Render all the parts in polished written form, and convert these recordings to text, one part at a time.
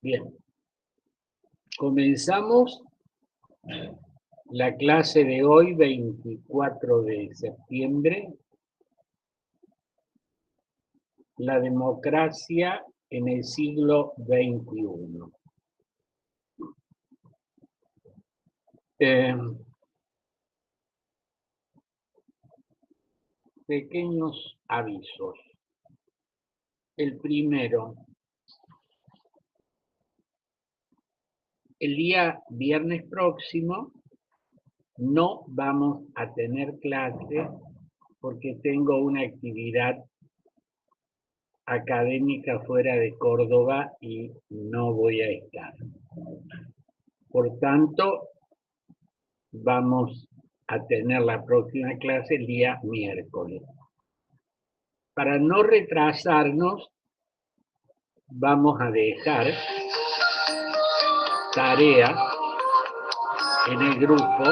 Bien, comenzamos la clase de hoy, 24 de septiembre, la democracia en el siglo XXI. Pequeños avisos. El primero, el día viernes próximo no vamos a tener clase porque tengo una actividad académica fuera de Córdoba y no voy a estar. Por tanto, vamos a tener la próxima clase el día miércoles. Para no retrasarnos, vamos a dejar tarea en el grupo .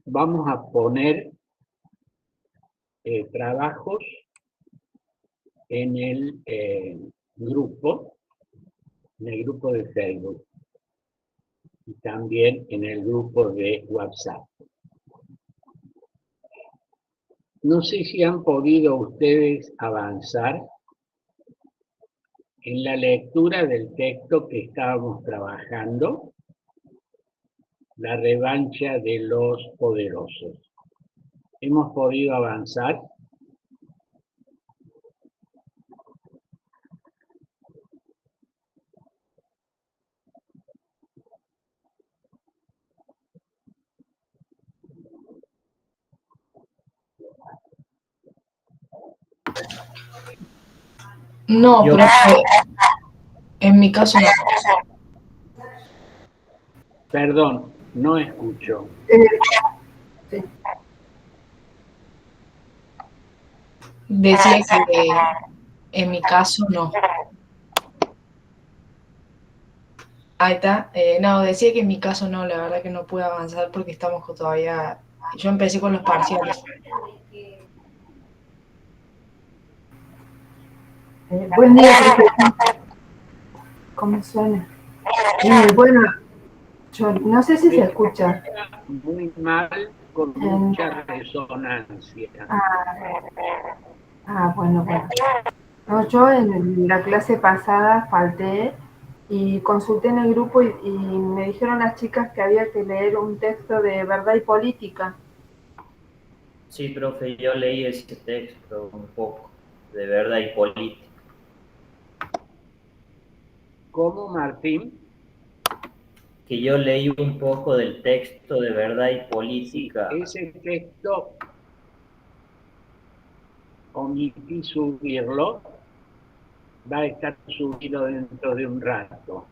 Vamos a poner trabajos en el grupo de Facebook y también en el grupo de WhatsApp. No sé si han podido ustedes avanzar en la lectura del texto que estábamos trabajando, la revancha de los poderosos. ¿Hemos podido avanzar? No, profe, en mi caso no. Perdón, no escucho. Sí. Decía que en mi caso no. Ahí está. No, decía que en mi caso no, la verdad que no pude avanzar porque estamos todavía... Yo empecé con los parciales. Buen día, profesor. ¿Cómo suena? Bueno, yo no sé si se escucha. Muy mal, con mucha resonancia. Bueno. No, yo en la clase pasada falté y consulté en el grupo y me dijeron las chicas que había que leer un texto de Verdad y Política. Sí, profe, yo leí ese texto un poco, de Verdad y Política. ¿Cómo, Martín? Que yo leí un poco del texto de Verdad y Política. Sí, ese texto omití subirlo, va a estar subido dentro de un rato.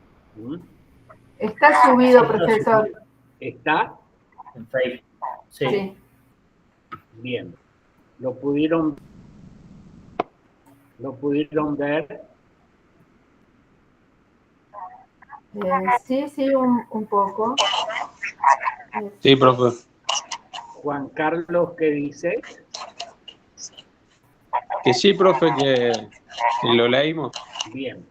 Está subido, profesor. ¿Está? En Facebook. Sí. Bien. ¿Lo pudieron ver? Sí, un poco. Sí, profe. Juan Carlos, ¿qué dice? Que sí, profe, que lo leímos. Bien.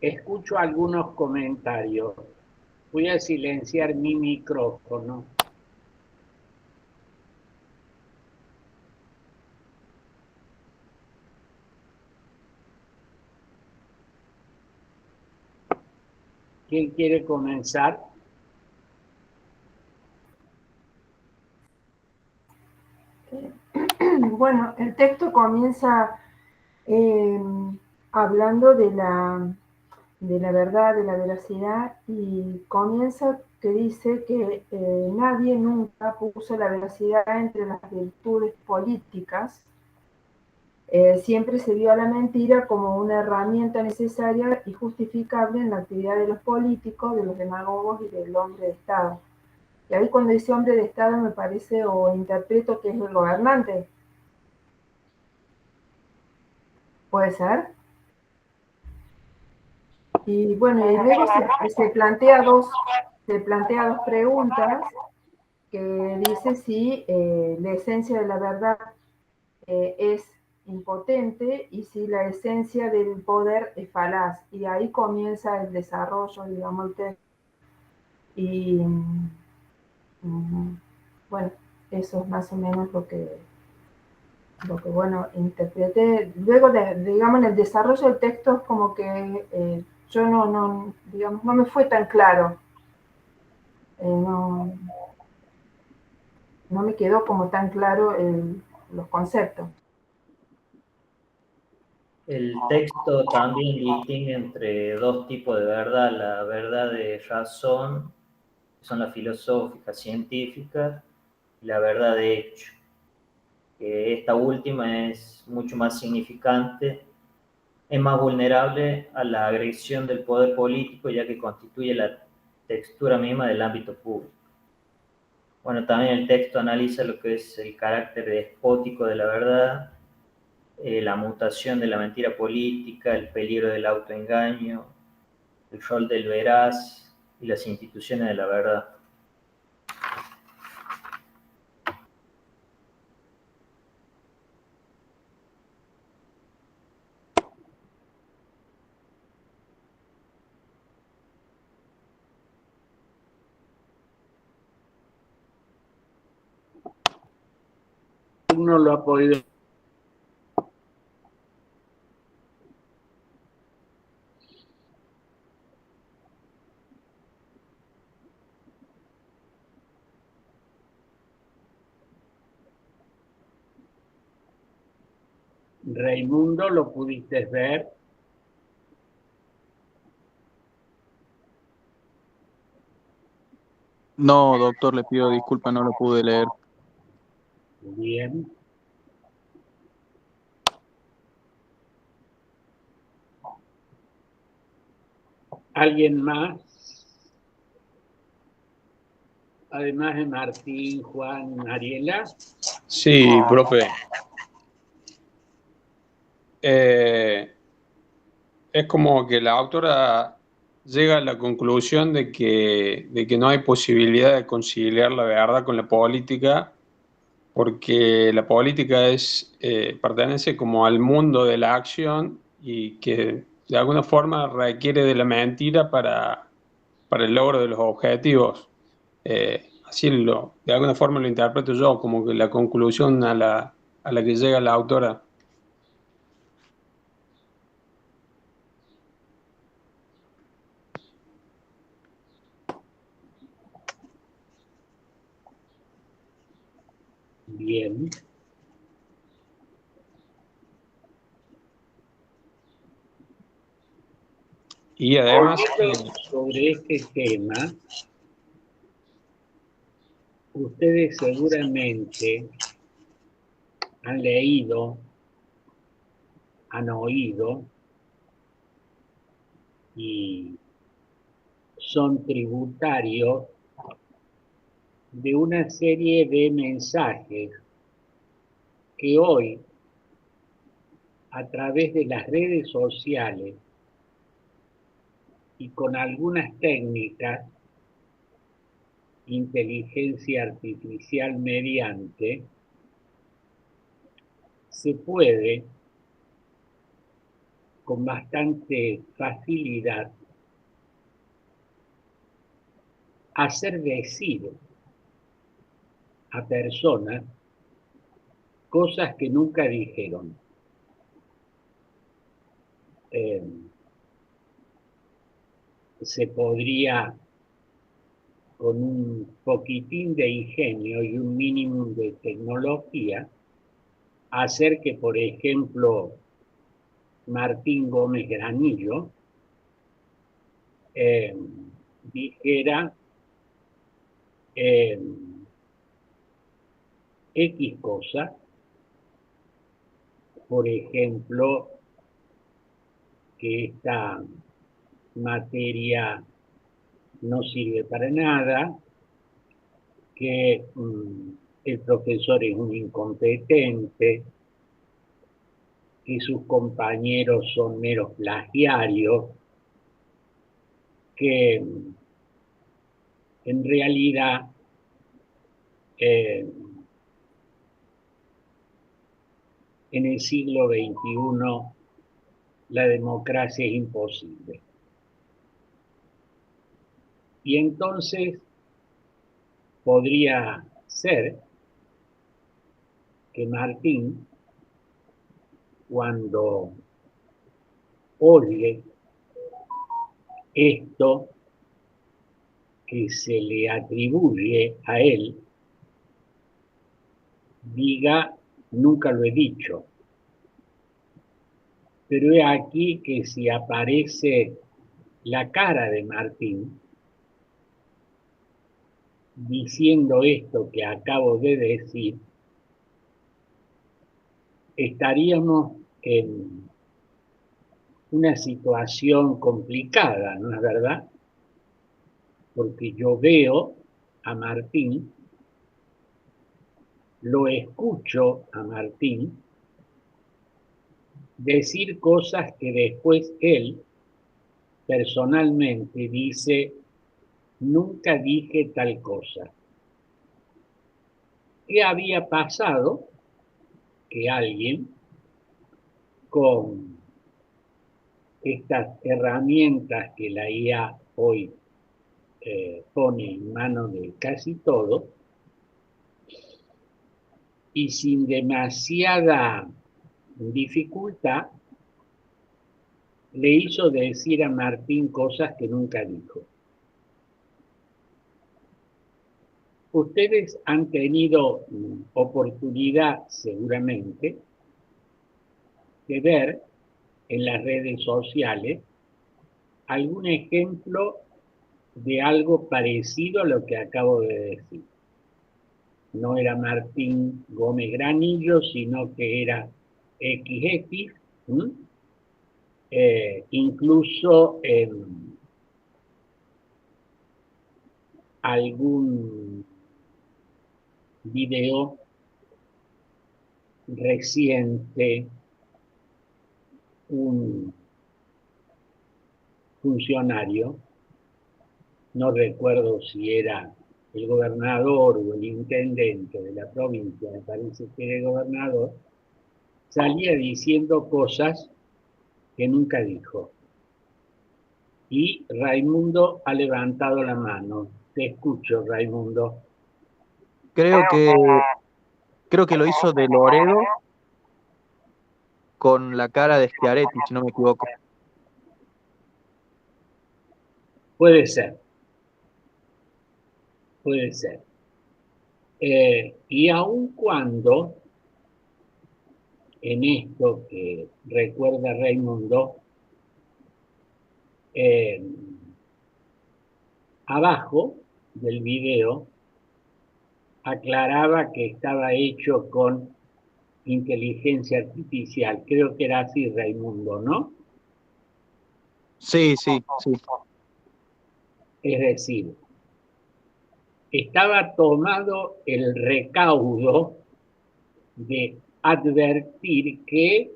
Escucho algunos comentarios. Voy a silenciar mi micrófono. ¿Quién quiere comenzar? Bueno, el texto comienza hablando de la verdad, de la veracidad, y comienza que dice que nadie nunca puso la veracidad entre las virtudes políticas. Siempre se vio a la mentira como una herramienta necesaria y justificable en la actividad de los políticos, de los demagogos y del hombre de Estado. Y ahí cuando dice hombre de Estado me parece o interpreto que es el gobernante. ¿Puede ser? Y bueno, y luego se plantea dos preguntas que dice si la esencia de la verdad es impotente y si la esencia del poder es falaz. Y ahí comienza el desarrollo, digamos, el texto. Y bueno, eso es más o menos bueno, interpreté. Luego, digamos, en el desarrollo del texto es como que yo digamos, no me fue tan claro. No me quedó como tan claro los conceptos. El texto también distingue entre dos tipos de verdad, la verdad de razón, que son las filosóficas, científicas, y la verdad de hecho. Esta última es mucho más significante, es más vulnerable a la agresión del poder político, ya que constituye la textura misma del ámbito público. Bueno, también el texto analiza lo que es el carácter despótico de la verdad, la mutación de la mentira política, el peligro del autoengaño, el rol del veraz y las instituciones de la verdad. Uno lo ha podido. Raimundo, ¿lo pudiste ver? No, doctor, le pido disculpas, no lo pude leer. Bien. ¿Alguien más? Además de Martín, Juan, Ariela. Sí, profe. Es como que la autora llega a la conclusión de que no hay posibilidad de conciliar la verdad con la política, porque la política pertenece como al mundo de la acción y que de alguna forma requiere de la mentira para el logro de los objetivos. De alguna forma lo interpreto yo, como que la conclusión a la que llega la autora. Bien. Y además, Sobre este tema, ustedes seguramente han leído, han oído y son tributarios de una serie de mensajes que hoy, a través de las redes sociales y con algunas técnicas, inteligencia artificial mediante, se puede con bastante facilidad hacer decir a personas cosas que nunca dijeron. se podría, con un poquitín de ingenio y un mínimo de tecnología, hacer que, por ejemplo, Martín Gómez Granillo dijera X cosa, por ejemplo, que esta materia no sirve para nada, que el profesor es un incompetente, que sus compañeros son meros plagiarios, que en realidad en el siglo XXI la democracia es imposible. Y entonces podría ser que Martín, cuando oye esto que se le atribuye a él, diga, nunca lo he dicho. Pero es aquí que si aparece la cara de Martín diciendo esto que acabo de decir, estaríamos en una situación complicada, ¿no es verdad? Porque yo veo a Martín, lo escucho a Martín decir cosas que después él personalmente dice, nunca dije tal cosa. ¿Qué había pasado? Que alguien con estas herramientas que la IA hoy pone en manos de casi todo, y sin demasiada dificultad, le hizo decir a Martín cosas que nunca dijo. Ustedes han tenido oportunidad, seguramente, de ver en las redes sociales algún ejemplo de algo parecido a lo que acabo de decir. No era Martín Gómez Granillo, sino que era XX, incluso algún video reciente, un funcionario, no recuerdo si era el gobernador o el intendente de la provincia, me parece que era el gobernador, salía diciendo cosas que nunca dijo. Y Raimundo ha levantado la mano. Te escucho, Raimundo. Creo que lo hizo de Loredo con la cara de Schiaretti, si no me equivoco. Puede ser. Puede ser. Y aun cuando en esto que recuerda Raimundo, abajo del video aclaraba que estaba hecho con inteligencia artificial. Creo que era así, Raimundo, ¿no? Sí, sí, sí. Es decir, estaba tomado el recaudo de advertir que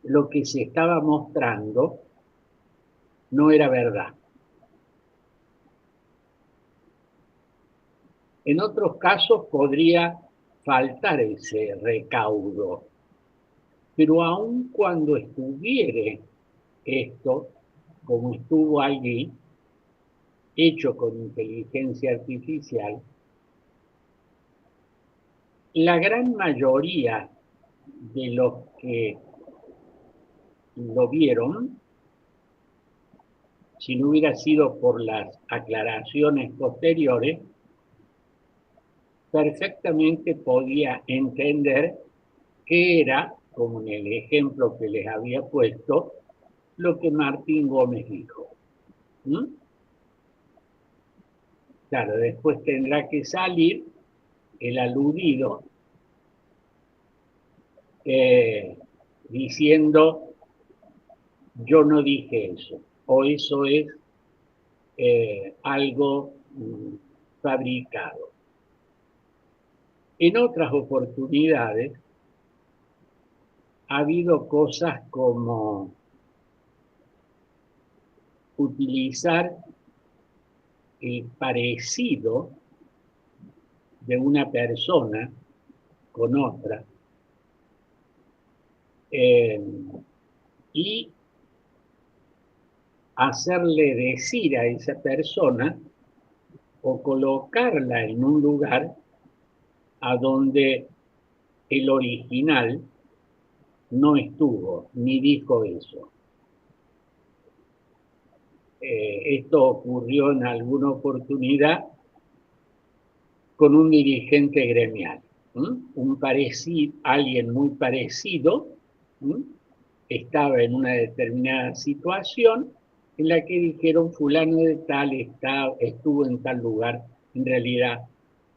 lo que se estaba mostrando no era verdad. En otros casos podría faltar ese recaudo, pero aun cuando estuviere esto, como estuvo allí, hecho con inteligencia artificial, la gran mayoría de los que lo vieron si no hubiera sido por las aclaraciones posteriores, perfectamente podía entender que era, como en el ejemplo que les había puesto, lo que Martín Gómez dijo. ¿Mm? Claro, después tendrá que salir el aludido diciendo yo no dije eso, o eso es algo fabricado. En otras oportunidades ha habido cosas como utilizar el parecido de una persona con otra y hacerle decir a esa persona o colocarla en un lugar a donde el original no estuvo ni dijo eso. Esto ocurrió en alguna oportunidad con un dirigente gremial. Alguien muy parecido estaba en una determinada situación en la que dijeron fulano de tal estuvo en tal lugar, en realidad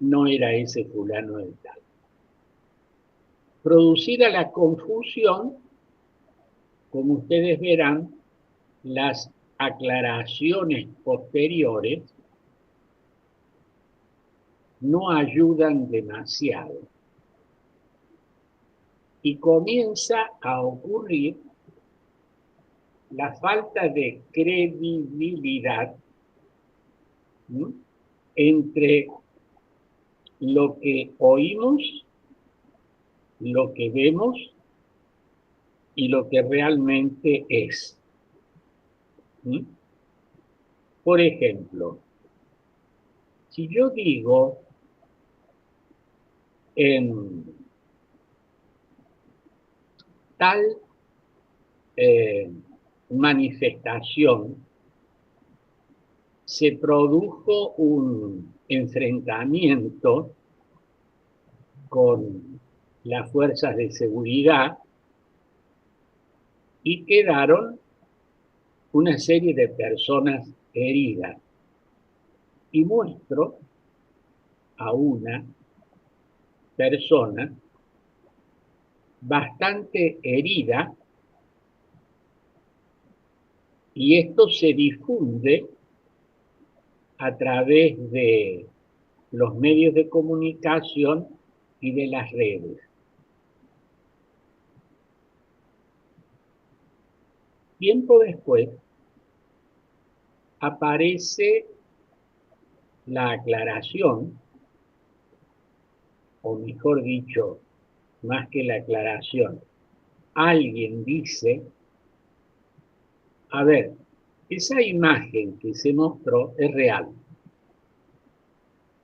no era ese fulano de tal. Producida la confusión, como ustedes verán, las aclaraciones posteriores no ayudan demasiado. Y comienza a ocurrir la falta de credibilidad entre lo que oímos, lo que vemos y lo que realmente es. Por ejemplo, si yo digo en tal manifestación se produjo un enfrentamiento con las fuerzas de seguridad y quedaron una serie de personas heridas. Y muestro a una persona bastante herida y esto se difunde a través de los medios de comunicación y de las redes. Tiempo después aparece la aclaración, o mejor dicho, más que la aclaración, alguien dice, a ver, esa imagen que se mostró es real.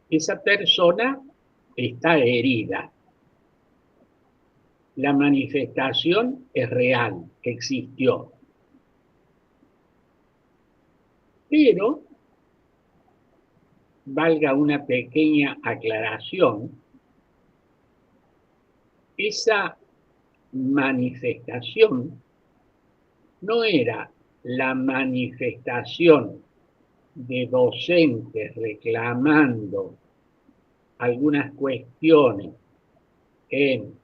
Esa persona está herida. La manifestación es real, existió. Pero, valga una pequeña aclaración, esa manifestación no era la manifestación de docentes reclamando algunas cuestiones en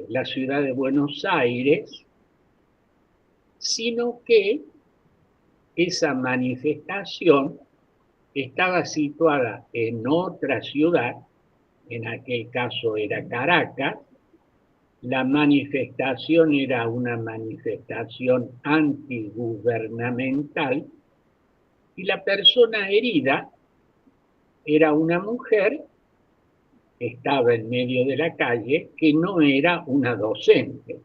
la ciudad de Buenos Aires, sino que esa manifestación estaba situada en otra ciudad, en aquel caso era Caracas. La manifestación era una manifestación antigubernamental y la persona herida era una mujer que estaba en medio de la calle, que no era una docente.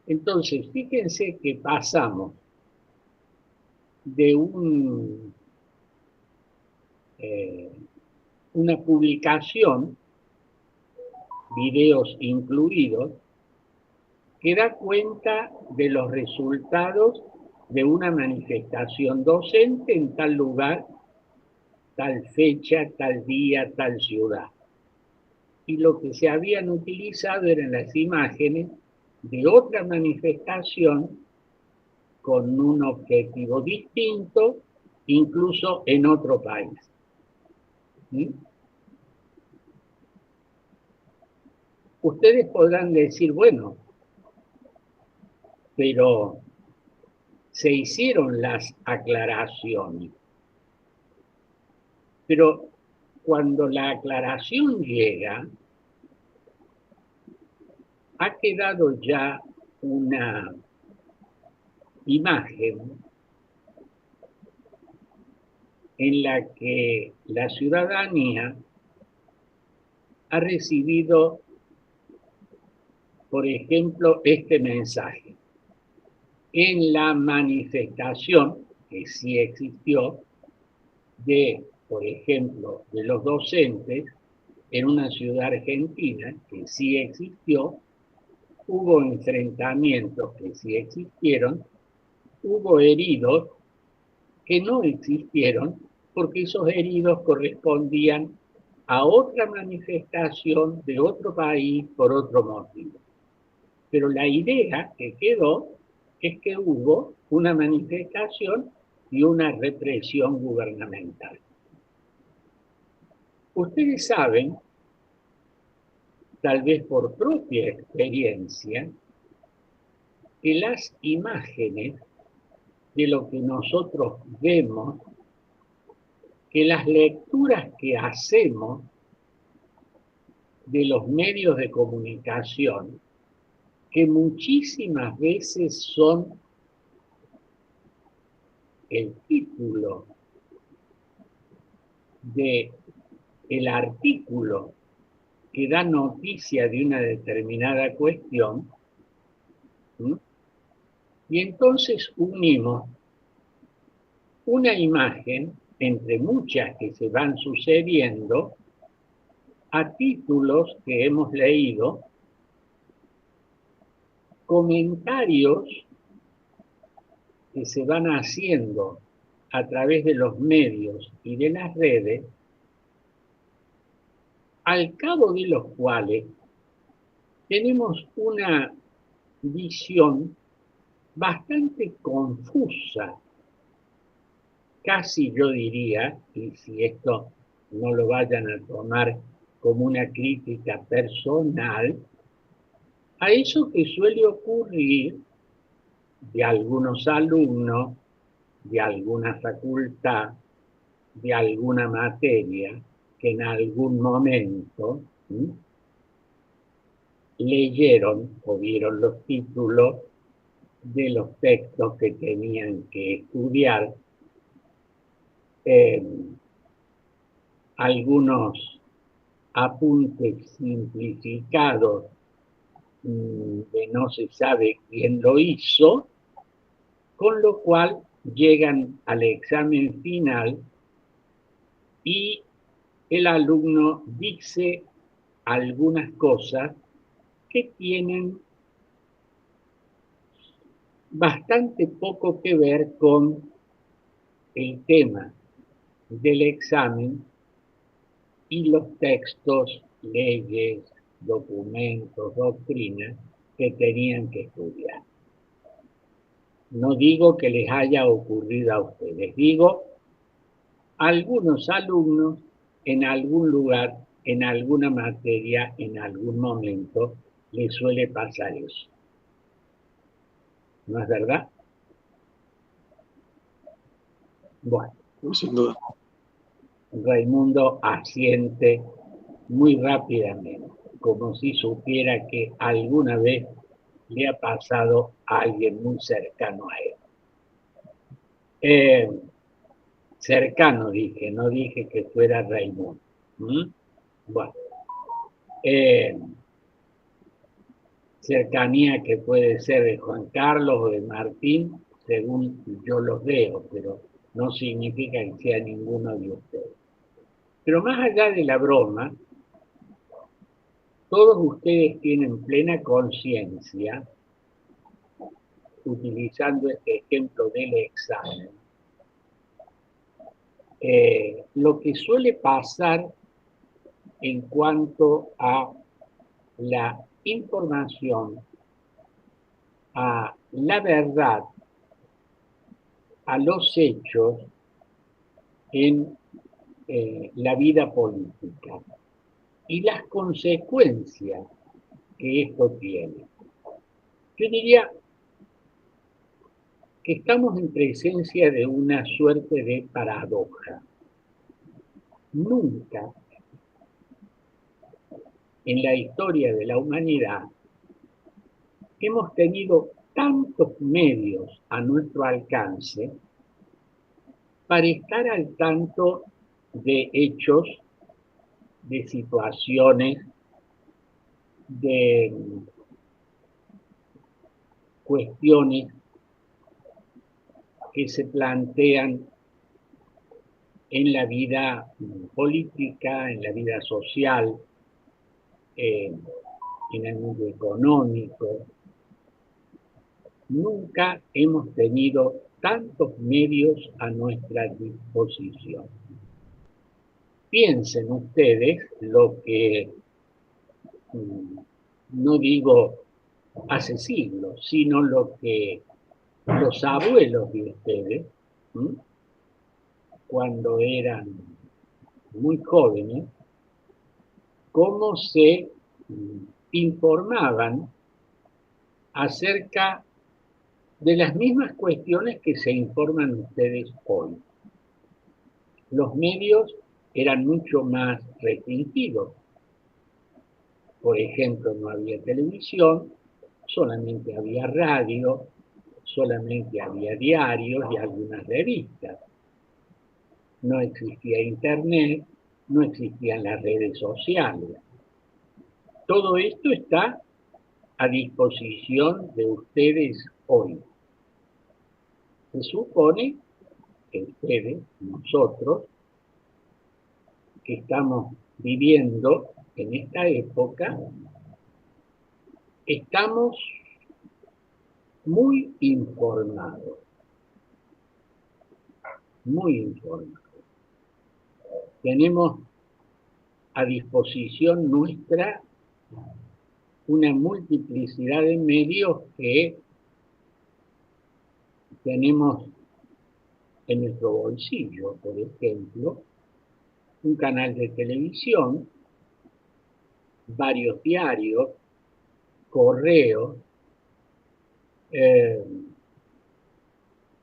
Entonces, fíjense que pasamos de una publicación, videos incluidos, que da cuenta de los resultados de una manifestación docente en tal lugar, tal fecha, tal día, tal ciudad. Y lo que se habían utilizado eran las imágenes de otra manifestación con un objetivo distinto, incluso en otro país. ¿Sí? Ustedes podrán decir, bueno, pero se hicieron las aclaraciones. Pero cuando la aclaración llega, ha quedado ya una imagen en la que la ciudadanía ha recibido, por ejemplo, este mensaje. En la manifestación, que sí existió, de, por ejemplo, de los docentes en una ciudad argentina, que sí existió, hubo enfrentamientos que sí existieron, hubo heridos que no existieron, porque esos heridos correspondían a otra manifestación de otro país por otro motivo. Pero la idea que quedó es que hubo una manifestación y una represión gubernamental. Ustedes saben, tal vez por propia experiencia, que las imágenes de lo que nosotros vemos, que las lecturas que hacemos de los medios de comunicación, que muchísimas veces son el título del artículo que da noticia de una determinada cuestión, ¿sí? Y entonces unimos una imagen entre muchas que se van sucediendo a títulos que hemos leído, comentarios que se van haciendo a través de los medios y de las redes, al cabo de los cuales tenemos una visión bastante confusa, casi yo diría, y si esto no lo vayan a tomar como una crítica personal, a eso que suele ocurrir de algunos alumnos, de alguna facultad, de alguna materia, que en algún momento leyeron o vieron los títulos de los textos que tenían que estudiar, algunos apuntes simplificados de no se sabe quién lo hizo, con lo cual llegan al examen final y el alumno dice algunas cosas que tienen bastante poco que ver con el tema del examen y los textos, leyes, documentos, doctrinas que tenían que estudiar. No digo que les haya ocurrido a ustedes, digo algunos alumnos en algún lugar, en alguna materia, en algún momento, les suele pasar eso. ¿No es verdad? Bueno, Sin duda. Raimundo asiente muy rápidamente, como si supiera que alguna vez le ha pasado a alguien muy cercano a él. Cercano dije, no dije que fuera Raimundo. Bueno, cercanía que puede ser de Juan Carlos o de Martín, según yo los veo, pero no significa que sea ninguno de ustedes. Pero más allá de la broma, todos ustedes tienen plena conciencia utilizando este ejemplo del examen, lo que suele pasar en cuanto a la información, a la verdad, a los hechos en la vida política y las consecuencias que esto tiene. Yo diría que estamos en presencia de una suerte de paradoja. Nunca en la historia de la humanidad hemos tenido tantos medios a nuestro alcance para estar al tanto de hechos, de situaciones, de cuestiones que se plantean en la vida política, en la vida social, en el mundo económico. Nunca hemos tenido tantos medios a nuestra disposición. Piensen ustedes lo que, no digo hace siglos, sino lo que los abuelos de ustedes, cuando eran muy jóvenes, cómo se informaban acerca de las mismas cuestiones que se informan ustedes hoy. Los medios eran mucho más restringidos. Por ejemplo, no había televisión, solamente había radio, solamente había diarios y algunas revistas. No existía internet, no existían las redes sociales. Todo esto está a disposición de ustedes hoy. Se supone que ustedes, nosotros, que estamos viviendo en esta época, estamos muy informados. Muy informados. Tenemos a disposición nuestra una multiplicidad de medios que tenemos en nuestro bolsillo. Por ejemplo, un canal de televisión, varios diarios, correos.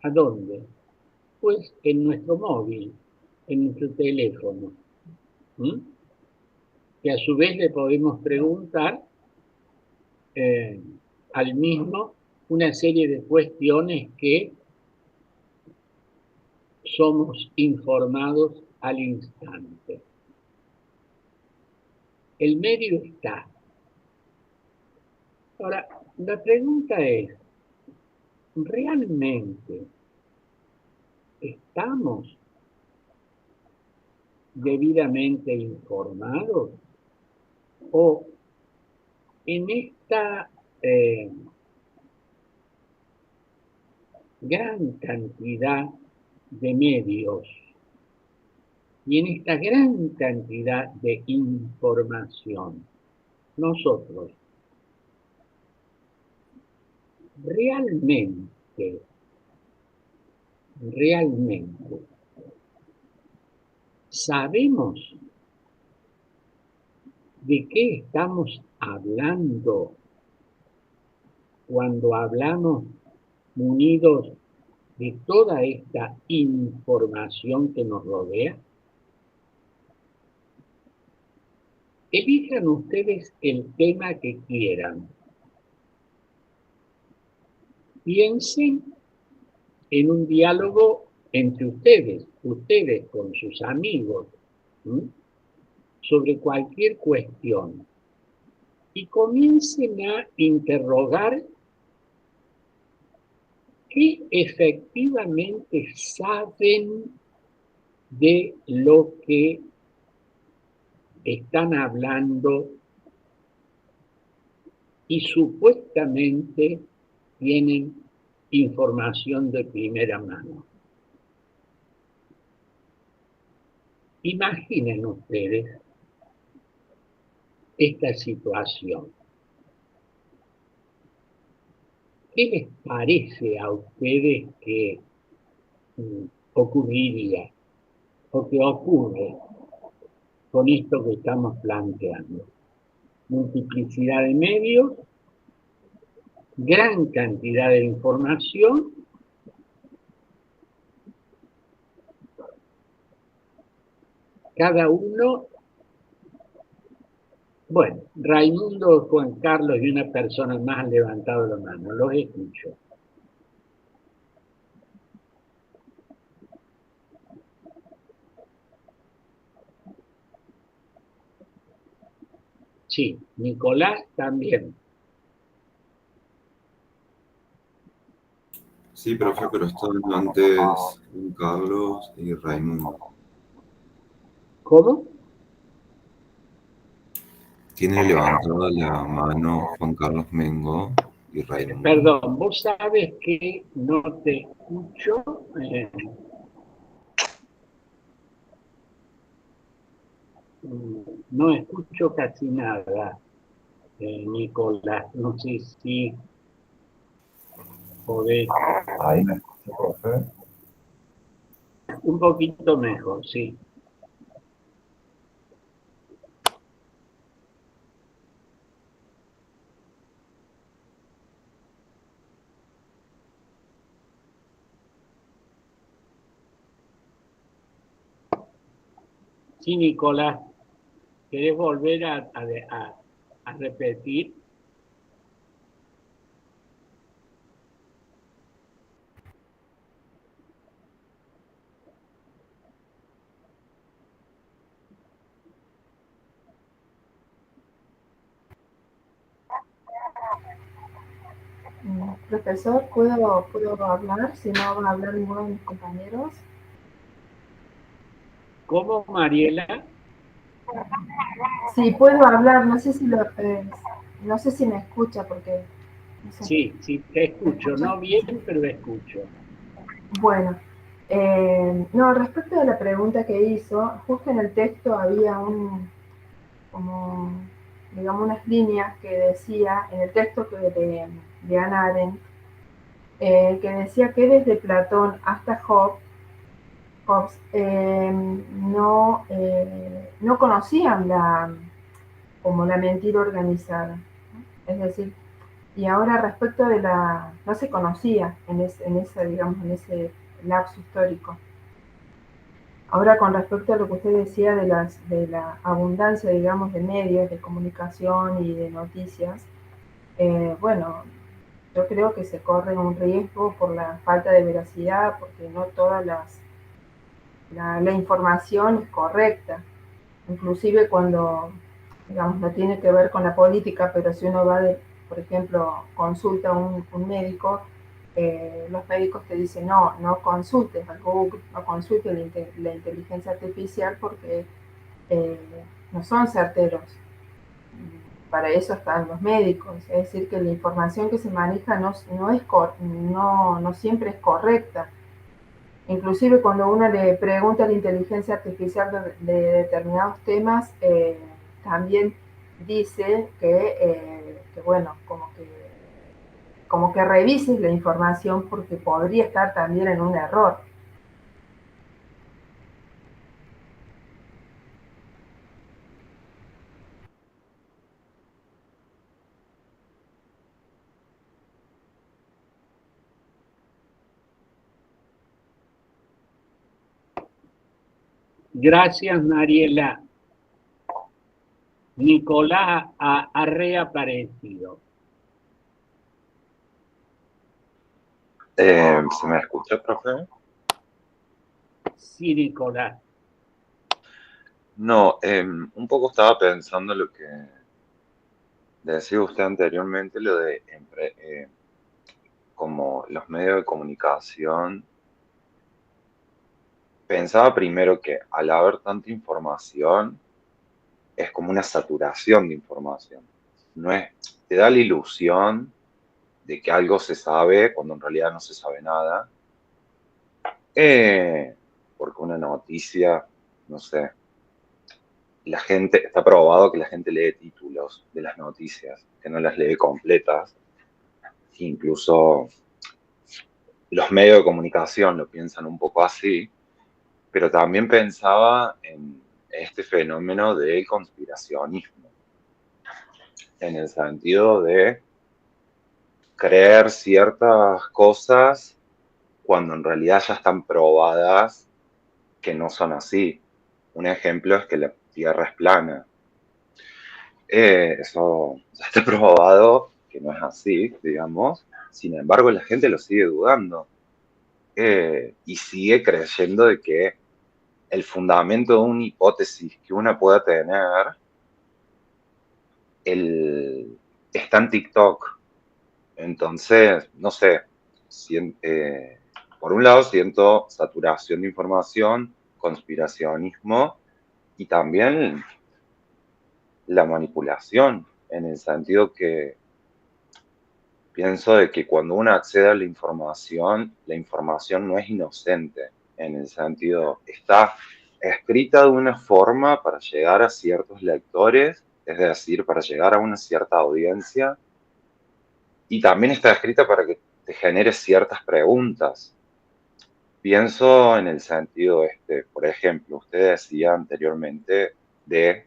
¿A dónde? Pues en nuestro móvil, en nuestro teléfono. Que a su vez le podemos preguntar al mismo una serie de cuestiones que somos informados al instante. El medio está. Ahora, la pregunta es, ¿realmente estamos debidamente informados? ¿O en esta gran cantidad de medios y en esta gran cantidad de información, nosotros realmente sabemos de qué estamos hablando cuando hablamos munidos de toda esta información que nos rodea? Elijan ustedes el tema que quieran. Piensen en un diálogo entre ustedes con sus amigos, sobre cualquier cuestión. Y comiencen a interrogar qué efectivamente saben de lo que están hablando y supuestamente tienen información de primera mano. Imaginen ustedes esta situación. ¿Qué les parece a ustedes que ocurriría o que ocurre con esto que estamos planteando? Multiplicidad de medios, gran cantidad de información, cada uno, bueno, Raimundo, Juan Carlos y una persona más han levantado la mano, los escucho. Sí, Nicolás también. Sí, profe, pero estaban antes Juan Carlos y Raimundo. ¿Cómo? Tiene levantada la mano Juan Carlos Mengo y Raimundo. Perdón, vos sabes que no te escucho. No escucho casi nada, Nicolás. No sé si podés. Ahí me escucha, profe. Un poquito mejor, sí. Sí, Nicolás, ¿querés volver a repetir? Profesor, ¿puedo hablar? Si no van a hablar ninguno de mis compañeros. ¿Cómo, Mariela? Sí, puedo hablar, no sé si me escucha porque no sé. Sí, sí, te escucho. ¿Me escucha? No bien, pero escucho. Bueno, no, respecto a la pregunta que hizo, justo en el texto había como, digamos, unas líneas que decía, en el texto de Hannah Arendt, que decía que desde Platón hasta Hobbes no conocían como la mentira organizada. Es decir, y ahora respecto no se conocía en ese lapso histórico. Ahora con respecto a lo que usted decía de la abundancia, digamos, de medios de comunicación y de noticias, bueno, yo creo que se corre un riesgo por la falta de veracidad, porque no toda la información es correcta. Inclusive cuando, digamos, no tiene que ver con la política, pero si uno por ejemplo, consulta a un médico, los médicos te dicen, no consultes al Google, no consultes la inteligencia artificial porque no son certeros. Para eso están los médicos, es decir, que la información que se maneja no siempre es correcta. Inclusive cuando uno le pregunta a la inteligencia artificial de determinados temas, también dice que bueno, como que revises la información porque podría estar también en un error. Gracias, Mariela. Nicolás ha reaparecido. ¿Se me escucha, profe? Sí, Nicolás. No, un poco estaba pensando lo que decía usted anteriormente, lo de como los medios de comunicación. Pensaba primero que al haber tanta información, es como una saturación de información. No es, te da la ilusión de que algo se sabe cuando en realidad no se sabe nada. Porque una noticia, no sé, la gente, está probado que la gente lee títulos de las noticias, que no las lee completas. Incluso los medios de comunicación lo piensan un poco así, pero también pensaba en este fenómeno del conspiracionismo, en el sentido de creer ciertas cosas cuando en realidad ya están probadas que no son así. Un ejemplo es que la Tierra es plana. Eso ya está probado que no es así, digamos. Sin embargo, la gente lo sigue dudando y sigue creyendo de que el fundamento de una hipótesis que una pueda tener está en TikTok. Entonces, no sé, por un lado siento saturación de información, conspiracionismo y también la manipulación, en el sentido que pienso de que cuando uno accede a la información no es inocente, en el sentido, está escrita de una forma para llegar a ciertos lectores, es decir, para llegar a una cierta audiencia, y también está escrita para que te genere ciertas preguntas. Pienso en el sentido, por ejemplo, usted decía anteriormente de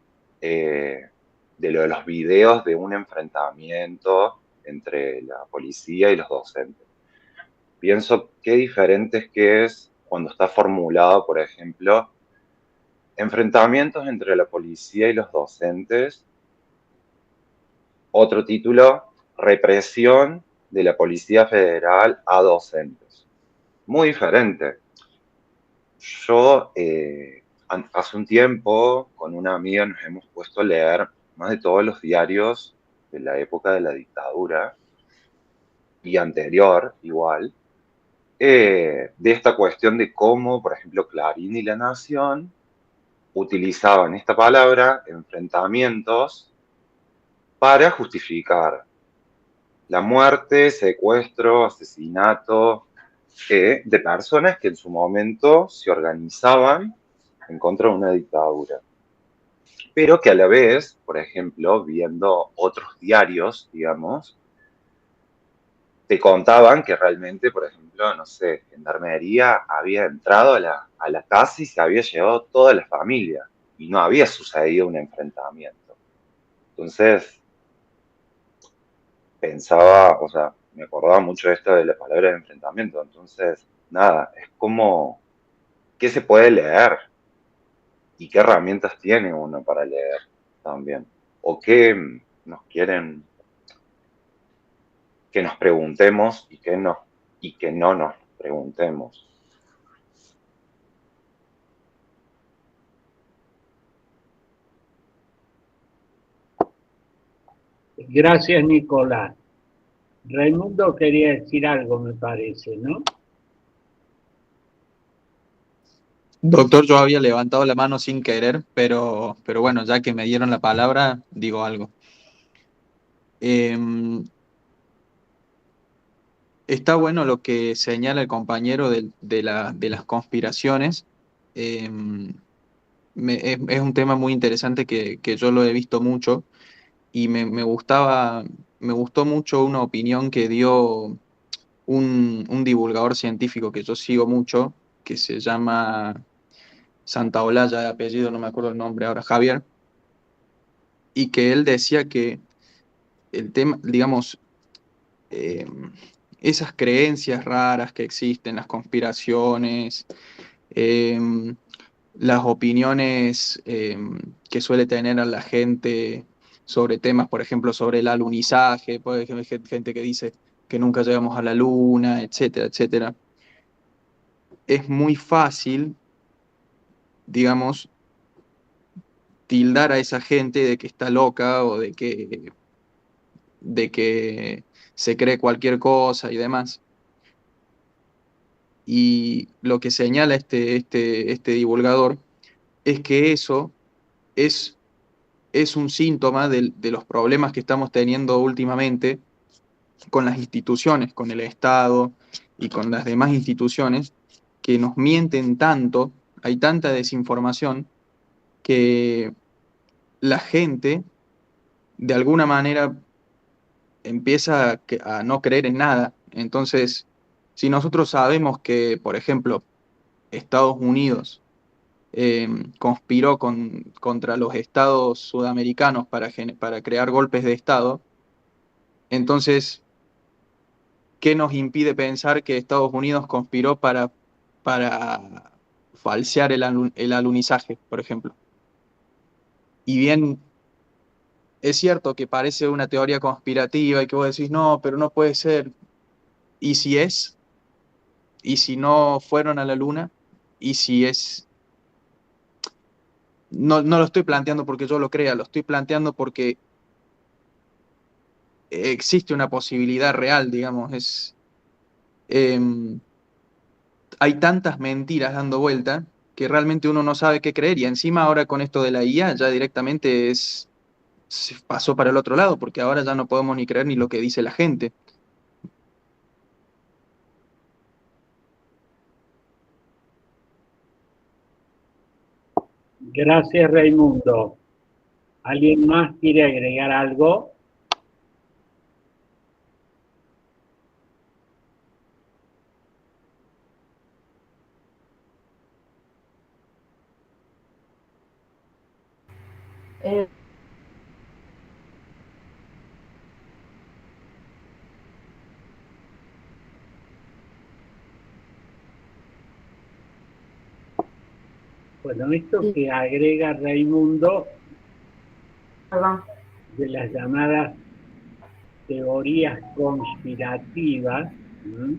lo de los videos de un enfrentamiento entre la policía y los docentes. Pienso qué diferente es que es cuando está formulado, por ejemplo, enfrentamientos entre la policía y los docentes. Otro título, represión de la Policía Federal a docentes. Muy diferente. Yo hace un tiempo con una amiga nos hemos puesto a leer más de todos los diarios de la época de la dictadura y anterior igual, de esta cuestión de cómo, por ejemplo, Clarín y La Nación utilizaban esta palabra, enfrentamientos, para justificar la muerte, secuestro, asesinato de personas que en su momento se organizaban en contra de una dictadura. Pero que a la vez, por ejemplo, viendo otros diarios, digamos, te contaban que realmente, por ejemplo, no sé, Gendarmería había entrado a la casa y se había llevado toda la familia y no había sucedido un enfrentamiento. Entonces, pensaba, o sea, me acordaba mucho de esto de la palabra de enfrentamiento. Entonces, nada, es como, ¿qué se puede leer? ¿Y qué herramientas tiene uno para leer también? ¿O qué nos quieren que nos preguntemos y que no nos preguntemos? Gracias, Nicolás. Raimundo quería decir algo, me parece, ¿no? Doctor, yo había levantado la mano sin querer, pero bueno, ya que me dieron la palabra, digo algo. Está bueno lo que señala el compañero de las conspiraciones. Es un tema muy interesante que yo lo he visto mucho y me gustó mucho una opinión que dio un divulgador científico que yo sigo mucho, que se llama Santaolalla, de apellido, no me acuerdo el nombre ahora, Javier, y que él decía que el tema, digamos, eh, esas creencias raras que existen, las conspiraciones, eh, las opiniones que suele tener a la gente sobre temas, por ejemplo, sobre el alunizaje, puede haber gente que dice que nunca llegamos a la luna, etcétera, etcétera. Es muy fácil, digamos, tildar a esa gente de que está loca o de que se cree cualquier cosa y demás. Y lo que señala este divulgador es que eso es un síntoma de los problemas que estamos teniendo últimamente con las instituciones, con el Estado y con las demás instituciones, que nos mienten tanto, hay tanta desinformación, que la gente de alguna manera empieza a no creer en nada. Entonces, si nosotros sabemos que, por ejemplo, Estados Unidos conspiró contra los estados sudamericanos para crear golpes de Estado, entonces, ¿qué nos impide pensar que Estados Unidos conspiró para falsear el alunizaje, por ejemplo? Y bien, es cierto que parece una teoría conspirativa y que vos decís, no, pero no puede ser. ¿Y si es? ¿Y si no fueron a la luna? ¿Y si es? No, no lo estoy planteando porque yo lo crea, lo estoy planteando porque existe una posibilidad real, digamos. Hay tantas mentiras dando vuelta que realmente uno no sabe qué creer. Y encima ahora con esto de la IA ya directamente se pasó para el otro lado, porque ahora ya no podemos ni creer ni lo que dice la gente. Gracias, Raimundo. ¿Alguien más quiere agregar algo? Eh, Bueno, esto que agrega Raimundo Perdón. de las llamadas teorías conspirativas, ¿no?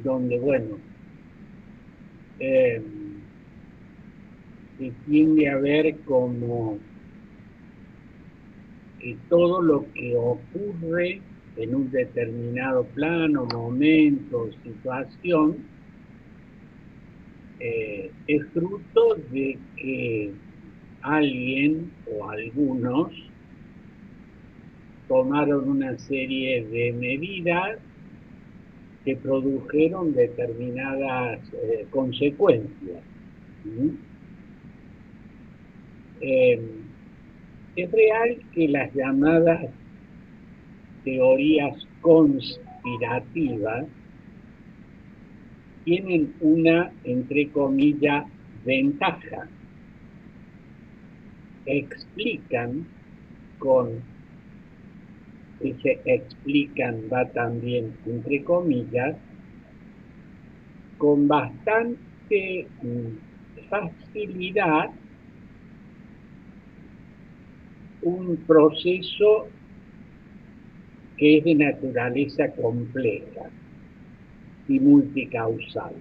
Donde, bueno, se tiende a ver como que todo lo que ocurre en un determinado plano, momento, situación, es fruto de que alguien o algunos tomaron una serie de medidas que produjeron determinadas consecuencias. Es real que las llamadas teorías conspirativas tienen una, entre comillas, ventaja. Explican ese explican va también entre comillas, con bastante facilidad un proceso que es de naturaleza compleja y multicausal.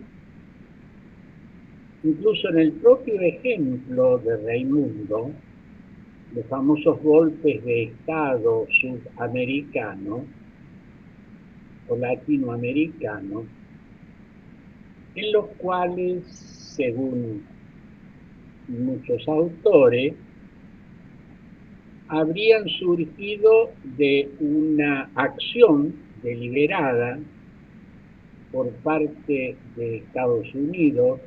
Incluso en el propio ejemplo de Raimundo, los famosos golpes de Estado sudamericanos o latinoamericanos, en los cuales, según muchos autores, habrían surgido de una acción deliberada por parte de Estados Unidos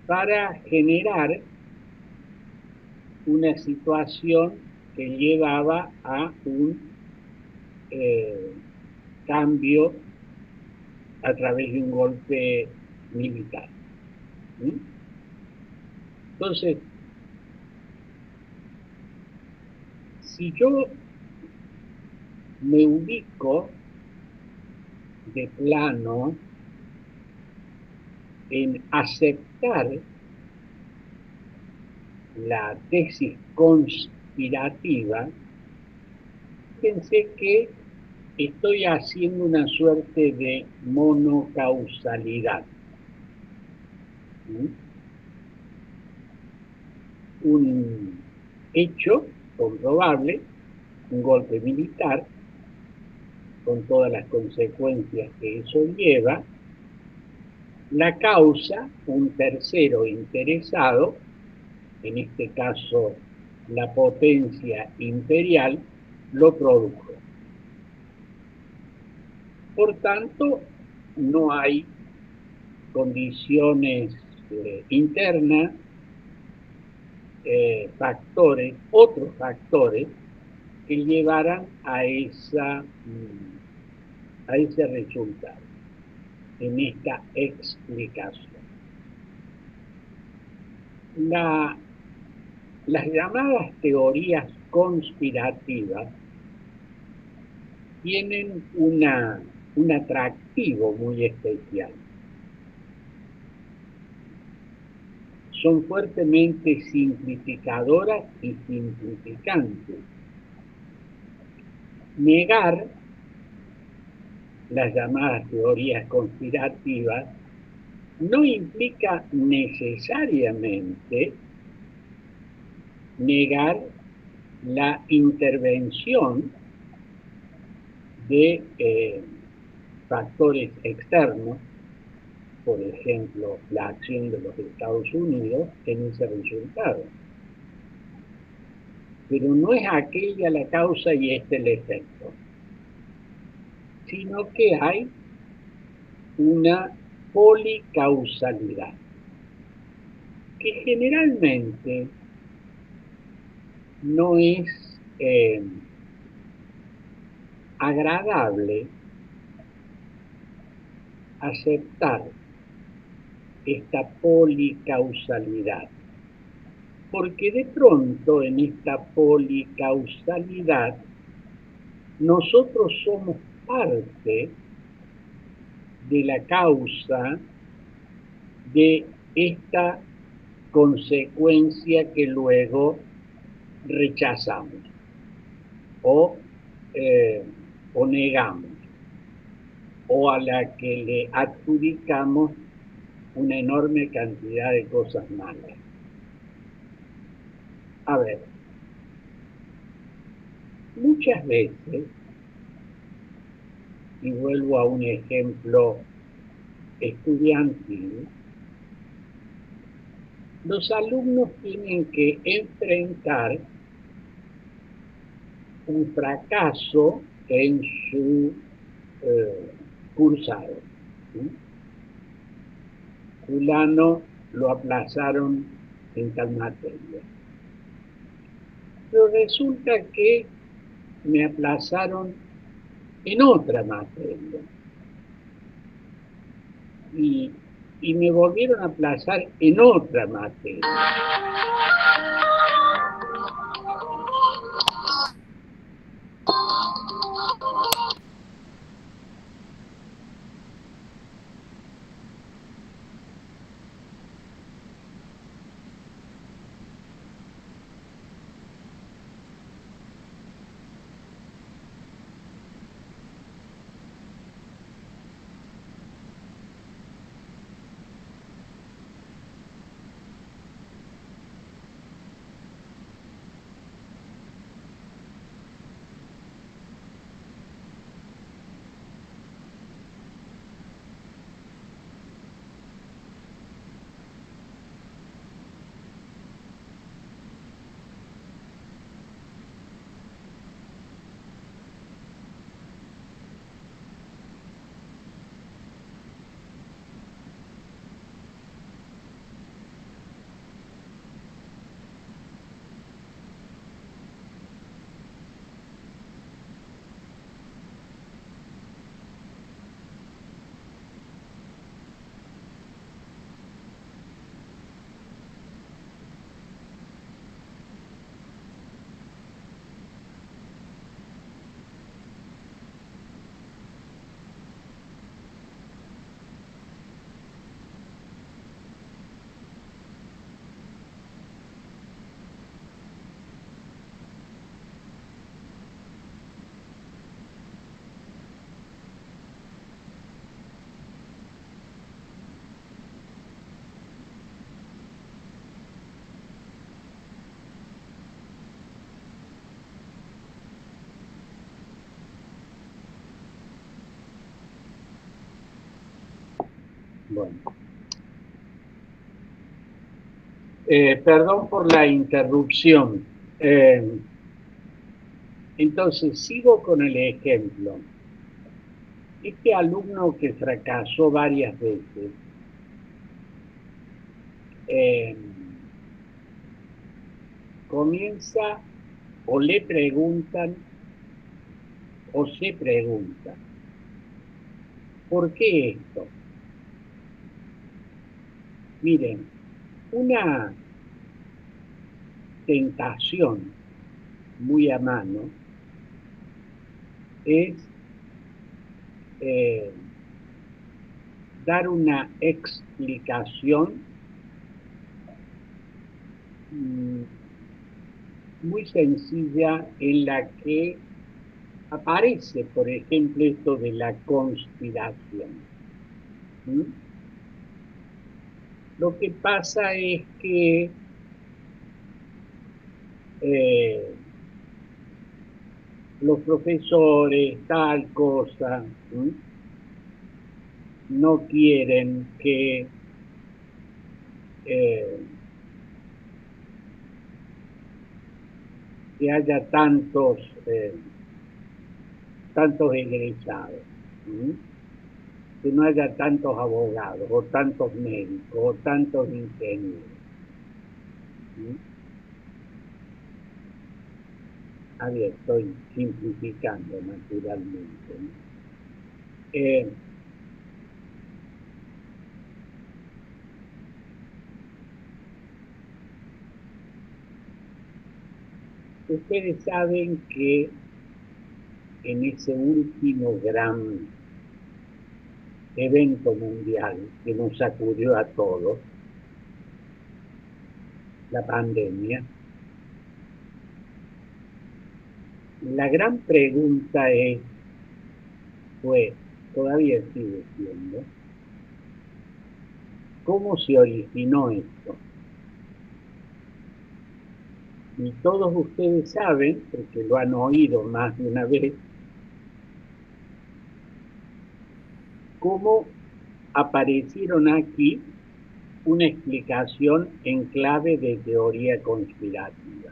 para generar una situación que llevaba a un cambio a través de un golpe militar. ¿Sí? Entonces, si yo me ubico de plano en aceptar la tesis conspirativa, fíjense que estoy haciendo una suerte de monocausalidad. Un hecho comprobable, un golpe militar, con todas las consecuencias que eso lleva, la causa, un tercero interesado, en este caso la potencia imperial, lo produjo. Por tanto, no hay condiciones internas, factores, otros factores que llevaran a ese resultado en esta explicación. Las llamadas teorías conspirativas tienen un atractivo muy especial. Son fuertemente simplificadoras y simplificantes. Negar las llamadas teorías conspirativas no implica necesariamente negar la intervención de factores externos, por ejemplo, la acción de los Estados Unidos en ese resultado. Pero no es aquella la causa y este el efecto, sino que hay una policausalidad, que generalmente no es agradable aceptar esta policausalidad, porque de pronto en esta policausalidad nosotros somos parte de la causa de esta consecuencia que luego rechazamos o negamos, o a la que le adjudicamos una enorme cantidad de cosas malas. A ver, muchas veces, y vuelvo a un ejemplo estudiantil, los alumnos tienen que enfrentar un fracaso en su cursado. Fulano lo aplazaron en tal materia. Pero resulta que me aplazaron en otra materia. Y me volvieron a aplazar en otra materia. Bueno. Perdón por la interrupción. Entonces, sigo con el ejemplo. Este alumno que fracasó varias veces, comienza o le preguntan o se pregunta, ¿por qué esto? Miren, una tentación muy a mano es dar una explicación muy sencilla en la que aparece, por ejemplo, esto de la conspiración. Lo que pasa es que los profesores, tal cosa, no quieren que haya tantos egresados, que no haya tantos abogados, o tantos médicos, o tantos ingenieros. A ver, estoy simplificando naturalmente. Ustedes saben que en ese último gran evento mundial que nos sacudió a todos, la pandemia, la gran pregunta todavía sigue siendo, ¿cómo se originó esto? Y todos ustedes saben, porque lo han oído más de una vez, cómo aparecieron aquí una explicación en clave de teoría conspirativa.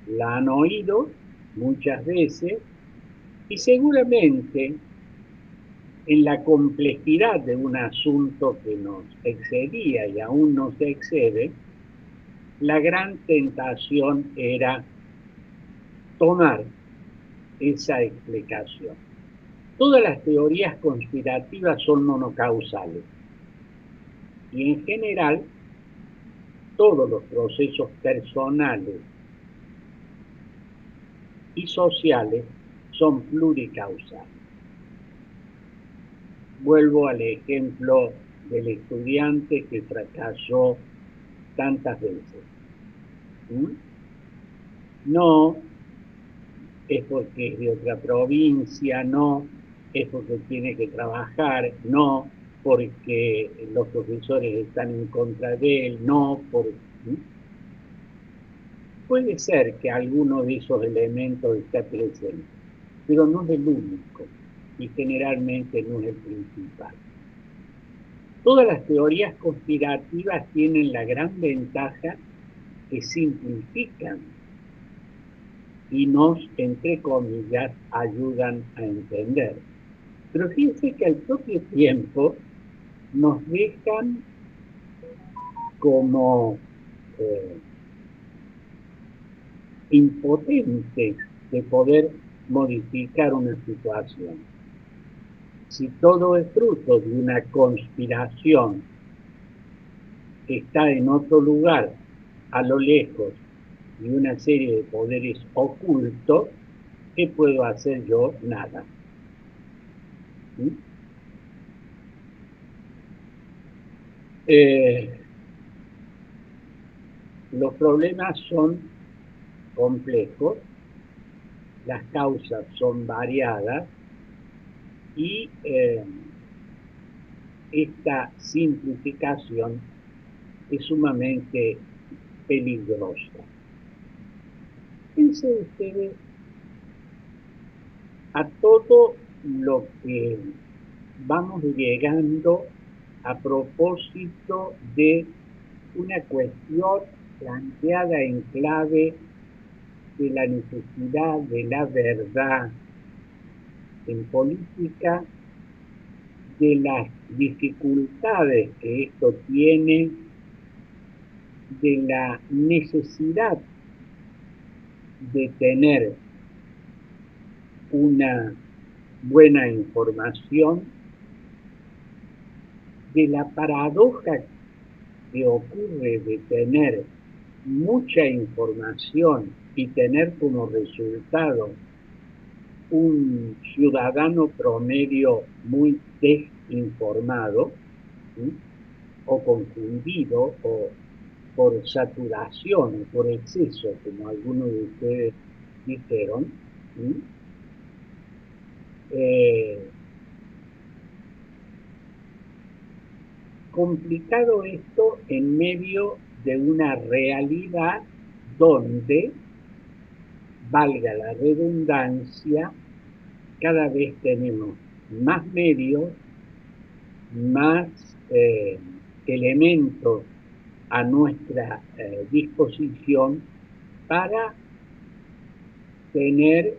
La han oído muchas veces y seguramente en la complejidad de un asunto que nos excedía y aún nos excede, la gran tentación era tomar esa explicación. Todas las teorías conspirativas son monocausales y en general todos los procesos personales y sociales son pluricausales. Vuelvo al ejemplo del estudiante que fracasó tantas veces. No es porque es de otra provincia, no es porque tiene que trabajar, no porque los profesores están en contra de él, no porque... Puede ser que alguno de esos elementos esté presente, pero no es el único y generalmente no es el principal. Todas las teorías conspirativas tienen la gran ventaja que simplifican y nos, entre comillas, ayudan a entender. Pero fíjense que al propio tiempo nos dejan como impotentes de poder modificar una situación. Si todo es fruto de una conspiración que está en otro lugar, a lo lejos, y una serie de poderes ocultos, ¿qué puedo hacer yo? Nada. Los problemas son complejos, las causas son variadas y esta simplificación es sumamente peligrosa. Piensen ustedes a todo lo que vamos llegando a propósito de una cuestión planteada en clave de la necesidad de la verdad en política, de las dificultades que esto tiene, de la necesidad de tener una buena información, de la paradoja que ocurre de tener mucha información y tener como resultado un ciudadano promedio muy desinformado, ¿sí? O confundido, o por saturación, o por exceso, como algunos de ustedes dijeron. ¿Sí? Complicado esto en medio de una realidad donde, valga la redundancia, cada vez tenemos más medios, más elementos a nuestra disposición para tener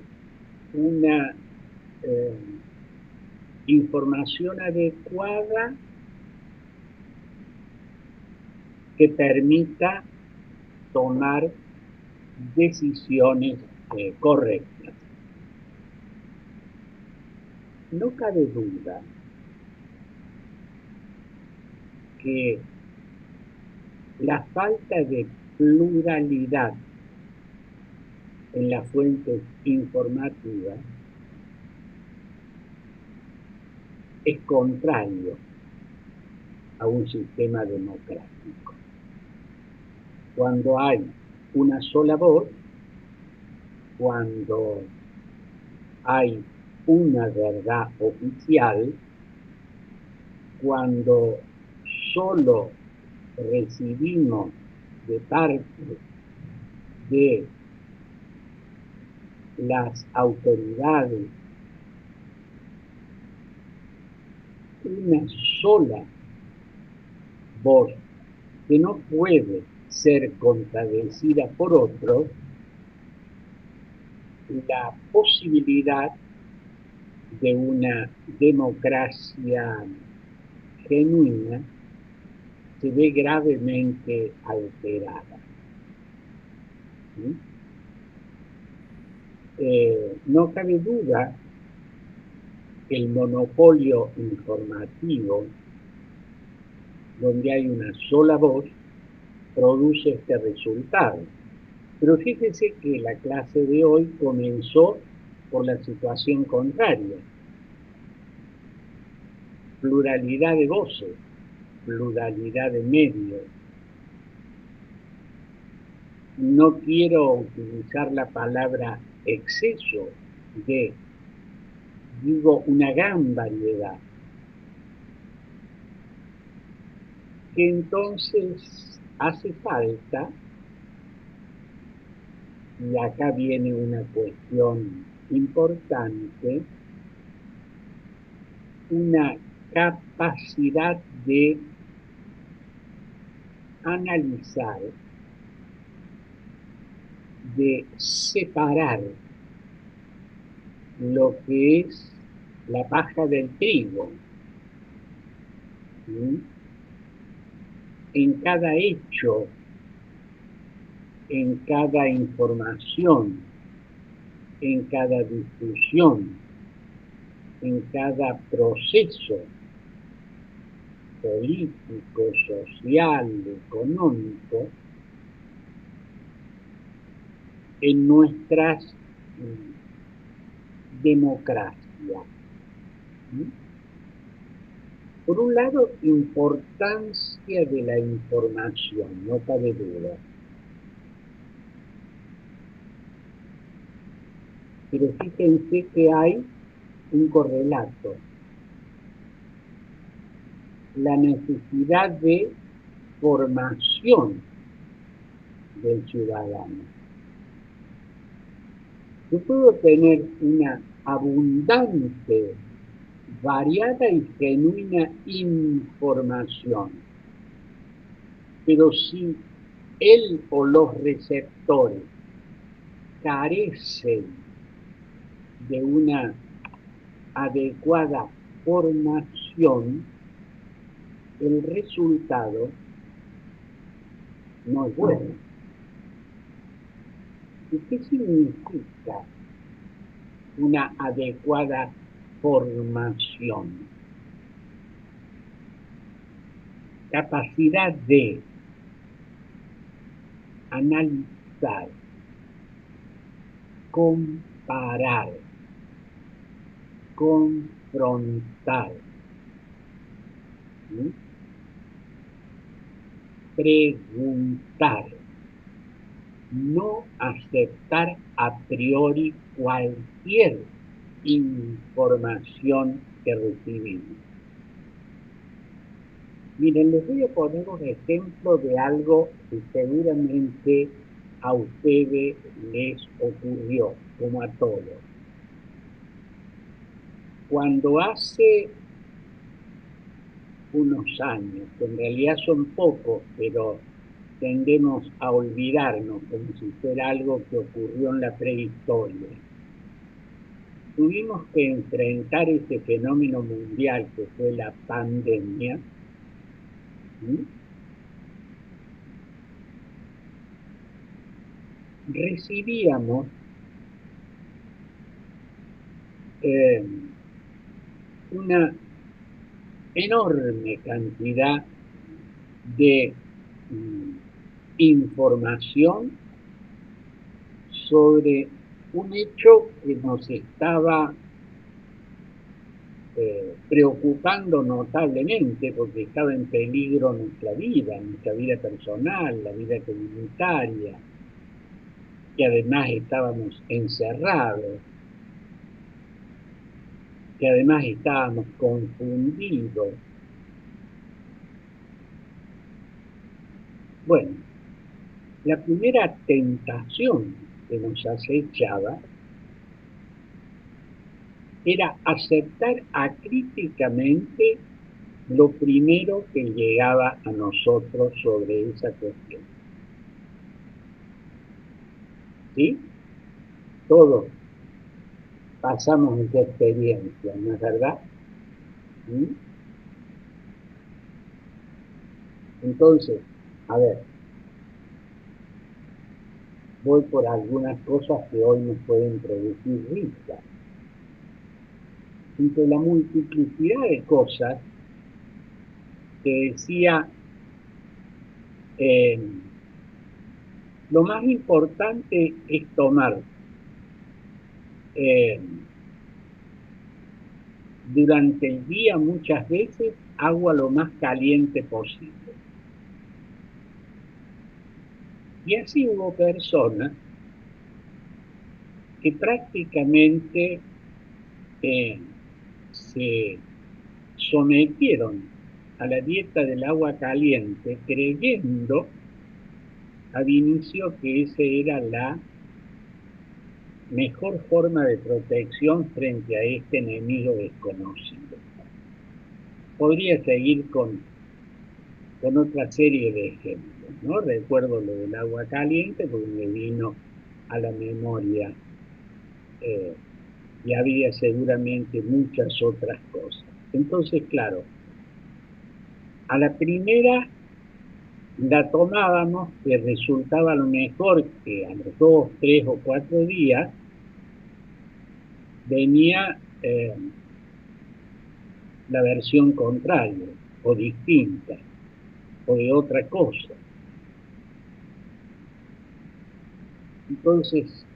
una información adecuada que permita tomar decisiones correctas. No cabe duda que la falta de pluralidad en las fuentes informativas es contrario a un sistema democrático. Cuando hay una sola voz, cuando hay una verdad oficial, cuando solo recibimos de parte de las autoridades una sola voz que no puede ser contradecida por otros, la posibilidad de una democracia genuina se ve gravemente alterada. ¿Sí? No cabe duda que el monopolio informativo, donde hay una sola voz, produce este resultado. Pero fíjese que la clase de hoy comenzó por la situación contraria. Pluralidad de voces, pluralidad de medios. No quiero utilizar la palabra exceso de, digo, una gran variedad. Que entonces hace falta, y acá viene una cuestión importante, una capacidad de analizar, de separar lo que es la paja del trigo. ¿Sí? En cada hecho, en cada información, en cada discusión, en cada proceso político, social, económico, en nuestras democracias. ¿Sí? Por un lado, importancia de la información, no cabe duda. Pero fíjense que hay un correlato. La necesidad de formación del ciudadano. Yo puedo tener una abundante, variada y genuina información, pero si él o los receptores carecen de una adecuada formación, el resultado no es bueno. ¿Y qué significa una adecuada formación? Capacidad de analizar, comparar, confrontar, ¿sí? Preguntar, no aceptar a priori cualquier información que recibimos. Miren, les voy a poner un ejemplo de algo que seguramente a ustedes les ocurrió, como a todos. Cuando hace unos años, que en realidad son pocos, pero tendemos a olvidarnos como si fuera algo que ocurrió en la prehistoria, tuvimos que enfrentar ese fenómeno mundial que fue la pandemia, ¿sí? Recibíamos una enorme cantidad de información sobre un hecho que nos estaba preocupando notablemente porque estaba en peligro nuestra vida personal, la vida comunitaria, que además estábamos encerrados, que además estábamos confundidos. Bueno, la primera tentación que nos acechaba era aceptar acríticamente lo primero que llegaba a nosotros sobre esa cuestión. ¿Sí? Todos pasamos esa experiencia, ¿no es verdad? ¿Sí? Entonces, a ver, voy por algunas cosas que hoy nos pueden producir risa. Entre la multiplicidad de cosas que decía, lo más importante es tomar durante el día muchas veces agua lo más caliente posible. Y así hubo personas que prácticamente se sometieron a la dieta del agua caliente creyendo al inicio que esa era la mejor forma de protección frente a este enemigo desconocido. Podría seguir con otra serie de ejemplos, ¿no? Recuerdo lo del agua caliente porque me vino a la memoria y había seguramente muchas otras cosas. Entonces, claro, a la primera la tomábamos, que resultaba lo mejor que a los 2, 3 o 4 días venía la versión contraria o distinta o de otra cosa. Entonces,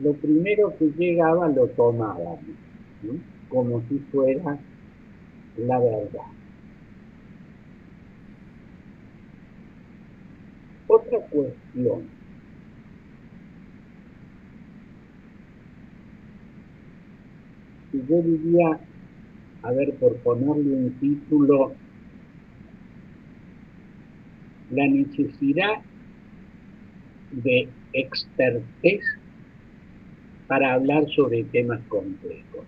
lo primero que llegaba lo tomábamos, ¿no? Como si fuera la verdad. Otra cuestión que yo diría, a ver, por ponerle un título, la necesidad de expertez para hablar sobre temas complejos.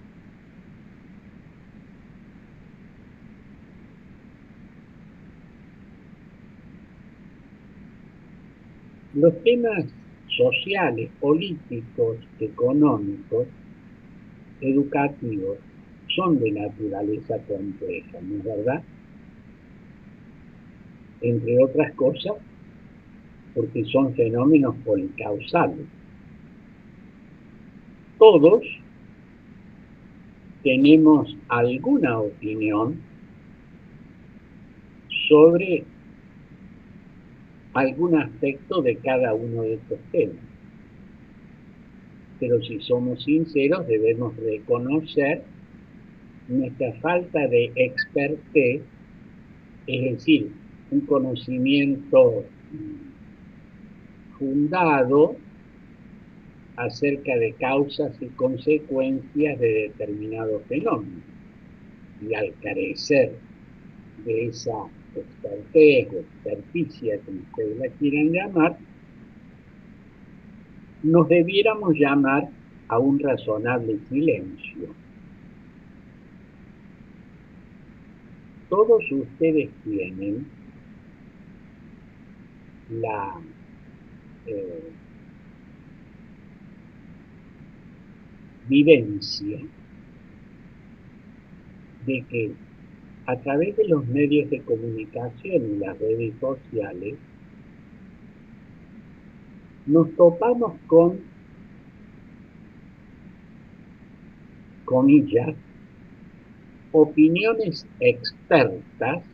Los temas sociales, políticos, económicos, educativos, son de naturaleza compleja, ¿no es verdad? Entre otras cosas, porque son fenómenos policausales. Todos tenemos alguna opinión sobre algún aspecto de cada uno de estos temas. Pero si somos sinceros, debemos reconocer nuestra falta de expertez, es decir, un conocimiento fundado acerca de causas y consecuencias de determinados fenómenos. Y al carecer de esa expertez o experticia, como ustedes la quieran llamar, nos debiéramos llamar a un razonable silencio. Todos ustedes tienen la vivencia de que a través de los medios de comunicación y las redes sociales nos topamos con, comillas, opiniones expertas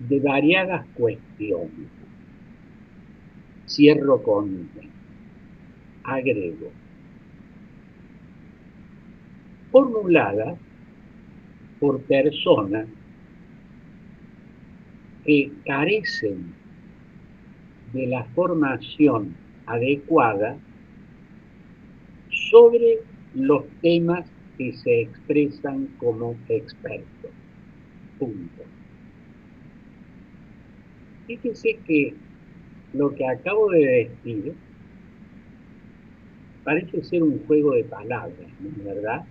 de variadas cuestiones. Cierro comillas. Agrego. Formuladas por personas que carecen de la formación adecuada sobre los temas que se expresan como expertos. Punto. Fíjese que lo que acabo de decir parece ser un juego de palabras, ¿no es verdad?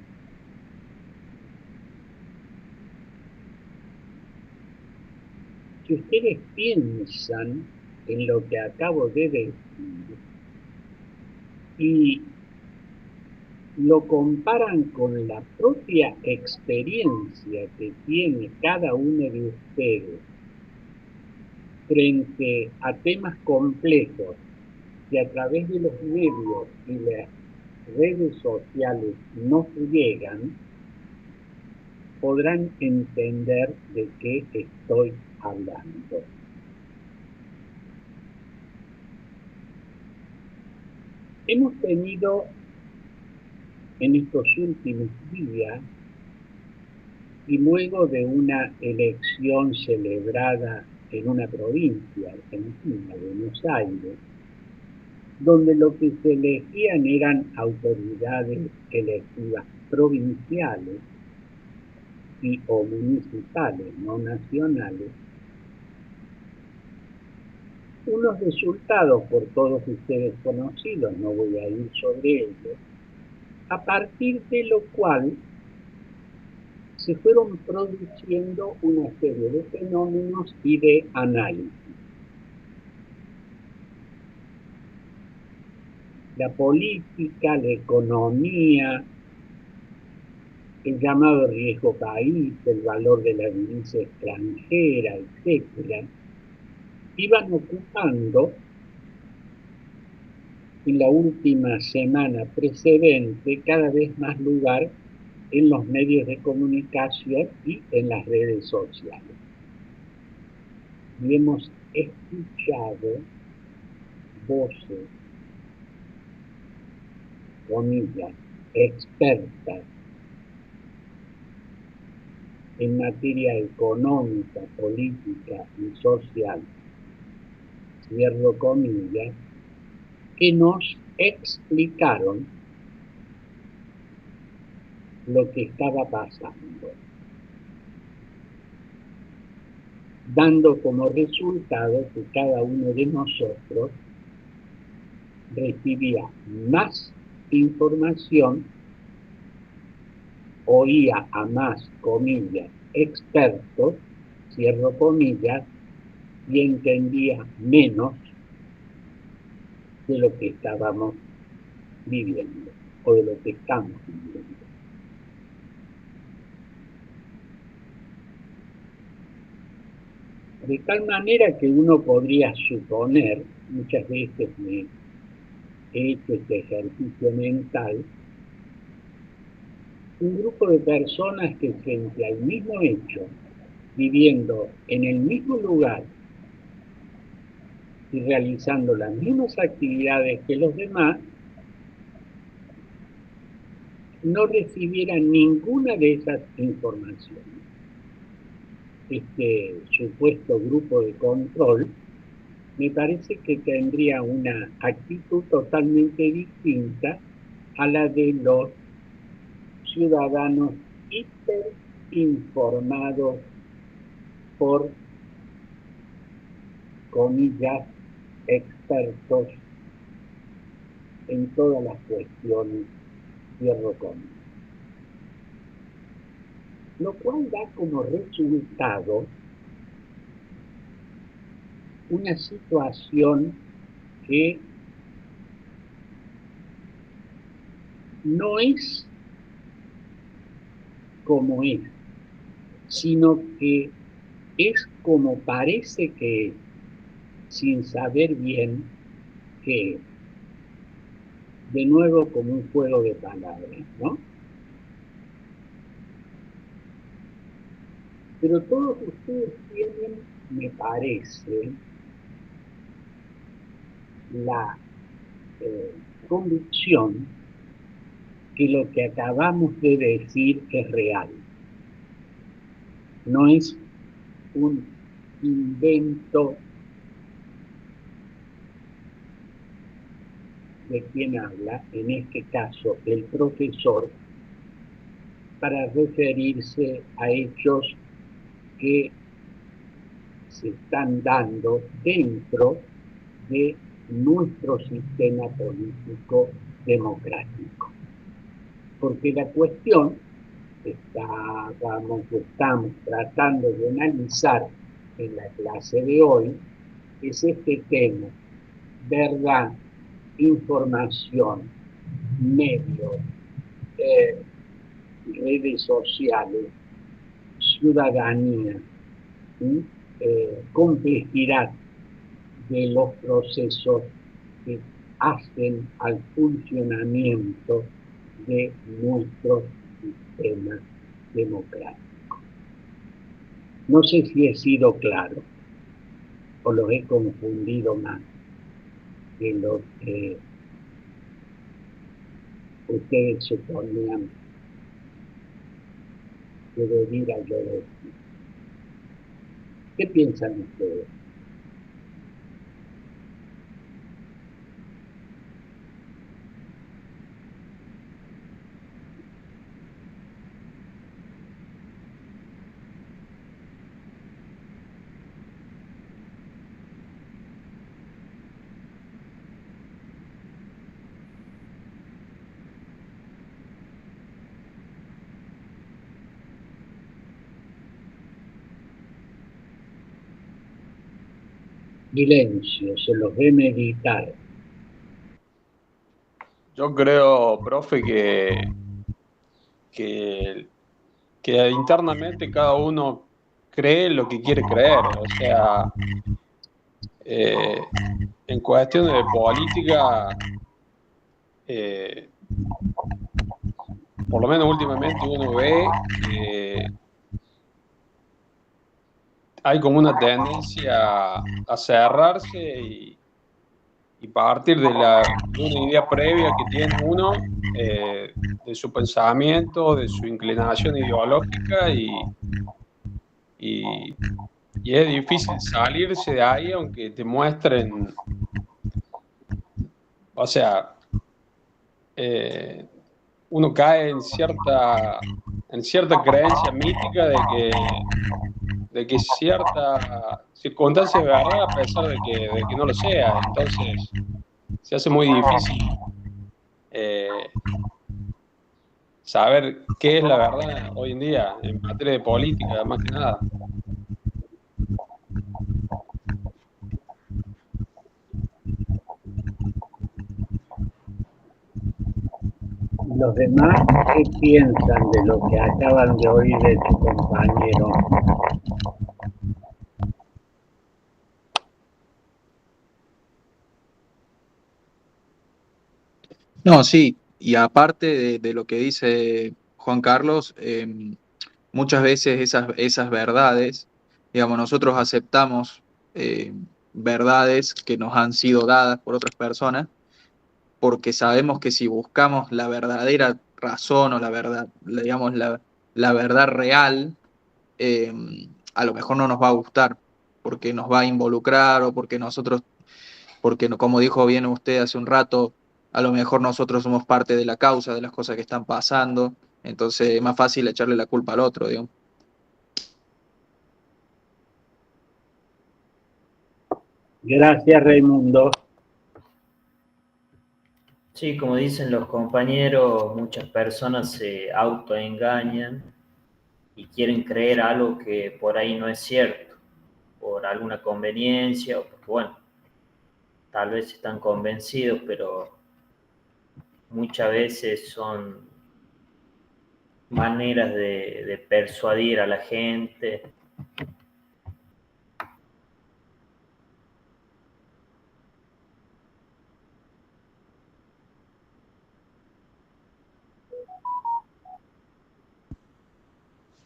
Si ustedes piensan en lo que acabo de decir y lo comparan con la propia experiencia que tiene cada uno de ustedes frente a temas complejos que a través de los medios y las redes sociales nos llegan, podrán entender de qué estoy hablando. Hemos tenido en estos últimos días, y luego de una elección celebrada en una provincia argentina, Buenos Aires, donde lo que se elegían eran autoridades electivas provinciales y o municipales, no nacionales, unos resultados por todos ustedes conocidos, no voy a ir sobre ellos, a partir de lo cual se fueron produciendo una serie de fenómenos y de análisis. La política, la economía, el llamado riesgo país, el valor de la divisa extranjera, etc., iban ocupando en la última semana precedente cada vez más lugar en los medios de comunicación y en las redes sociales. Y hemos escuchado voces, comillas, expertas en materia económica, política y social, cierro comillas, que nos explicaron lo que estaba pasando, dando como resultado que cada uno de nosotros recibía más información, oía a más, comillas, expertos, cierro comillas, y entendía menos de lo que estábamos viviendo o de lo que estamos viviendo. De tal manera que uno podría suponer, muchas veces me he hecho este ejercicio mental, un grupo de personas que frente al mismo hecho, viviendo en el mismo lugar y realizando las mismas actividades que los demás, no recibieran ninguna de esas informaciones. Este supuesto grupo de control me parece que tendría una actitud totalmente distinta a la de los ciudadanos hiperinformados por, comillas, expertos en todas las cuestiones cierro comillas. Lo cual da como resultado una situación que no es como es, sino que es como parece que es, sin saber bien qué es. De nuevo como un juego de palabras, ¿no? Pero todos ustedes tienen, me parece, la convicción que lo que acabamos de decir es real. No es un invento de quien habla, en este caso el profesor, para referirse a hechos que se están dando dentro de nuestro sistema político democrático. Porque la cuestión estamos tratando de analizar en la clase de hoy es este tema: verdad, información, medios, redes sociales, ciudadanía, complejidad de los procesos que hacen al funcionamiento de nuestro sistema democrático. No sé si he sido claro o los he confundido más de lo que ustedes suponían que debiera yo decir. ¿Qué piensan ustedes? Silencio, se los ve meditar. Yo creo, profe, que internamente cada uno cree lo que quiere creer. O sea, en cuestiones de política, por lo menos últimamente uno ve que hay como una tendencia a cerrarse y partir de una idea previa que tiene uno, de su pensamiento, de su inclinación ideológica, y es difícil salirse de ahí aunque te muestren, o sea, uno cae en cierta creencia mítica de que cierta circunstancia es verdad a pesar de que no lo sea. Entonces se hace muy difícil saber qué es la verdad hoy en día en materia de política, más que nada. los demás, ¿qué piensan de lo que acaban de oír de su compañero? No, sí, y aparte de lo que dice Juan Carlos, muchas veces esas verdades, digamos, nosotros aceptamos eh, verdades que nos han sido dadas por otras personas porque sabemos que si buscamos la verdadera razón o la verdad, digamos, la verdad real, eh, a lo mejor no nos va a gustar, porque nos va a involucrar o porque nosotros, porque como dijo bien usted hace un rato, a lo mejor nosotros somos parte de la causa de las cosas que están pasando, entonces es más fácil echarle la culpa al otro, digamos. Gracias, Raimundo. Sí, como dicen los compañeros, muchas personas se autoengañan y quieren creer algo que por ahí no es cierto, por alguna conveniencia o porque, bueno, tal vez están convencidos, pero muchas veces son maneras de persuadir a la gente.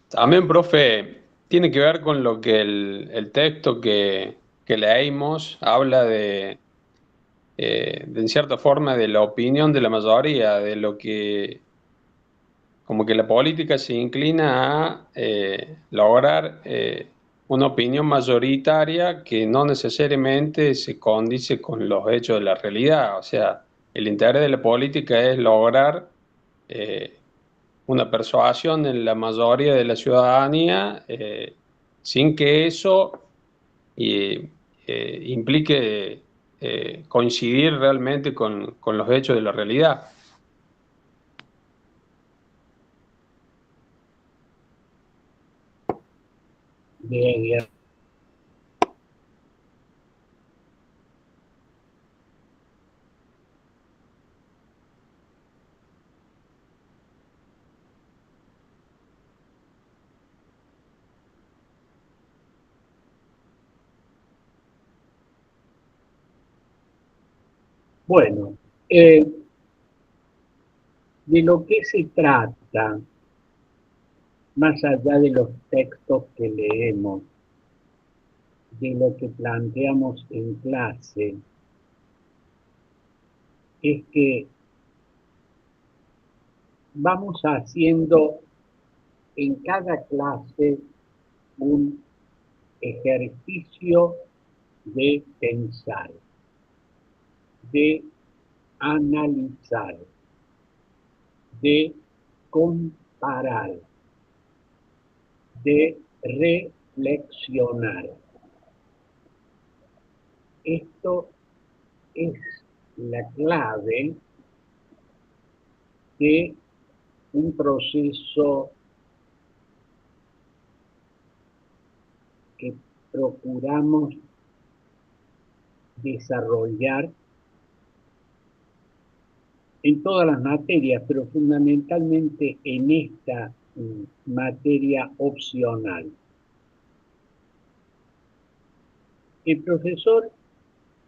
También, profe, tiene que ver con lo que el texto que leímos habla de, en cierta forma, de la opinión de la mayoría, de lo que, como que la política se inclina a lograr una opinión mayoritaria que no necesariamente se condice con los hechos de la realidad. O sea, el interés de la política es lograr una persuasión en la mayoría de la ciudadanía sin que eso eh, implique coincidir realmente con los hechos de la realidad. Bien, bien. Bueno, de lo que se trata, más allá de los textos que leemos, de lo que planteamos en clase, es que vamos haciendo en cada clase un ejercicio de pensar, de analizar, de comparar, de reflexionar. Esto es la clave de un proceso que procuramos desarrollar en todas las materias, pero fundamentalmente en esta materia opcional. El profesor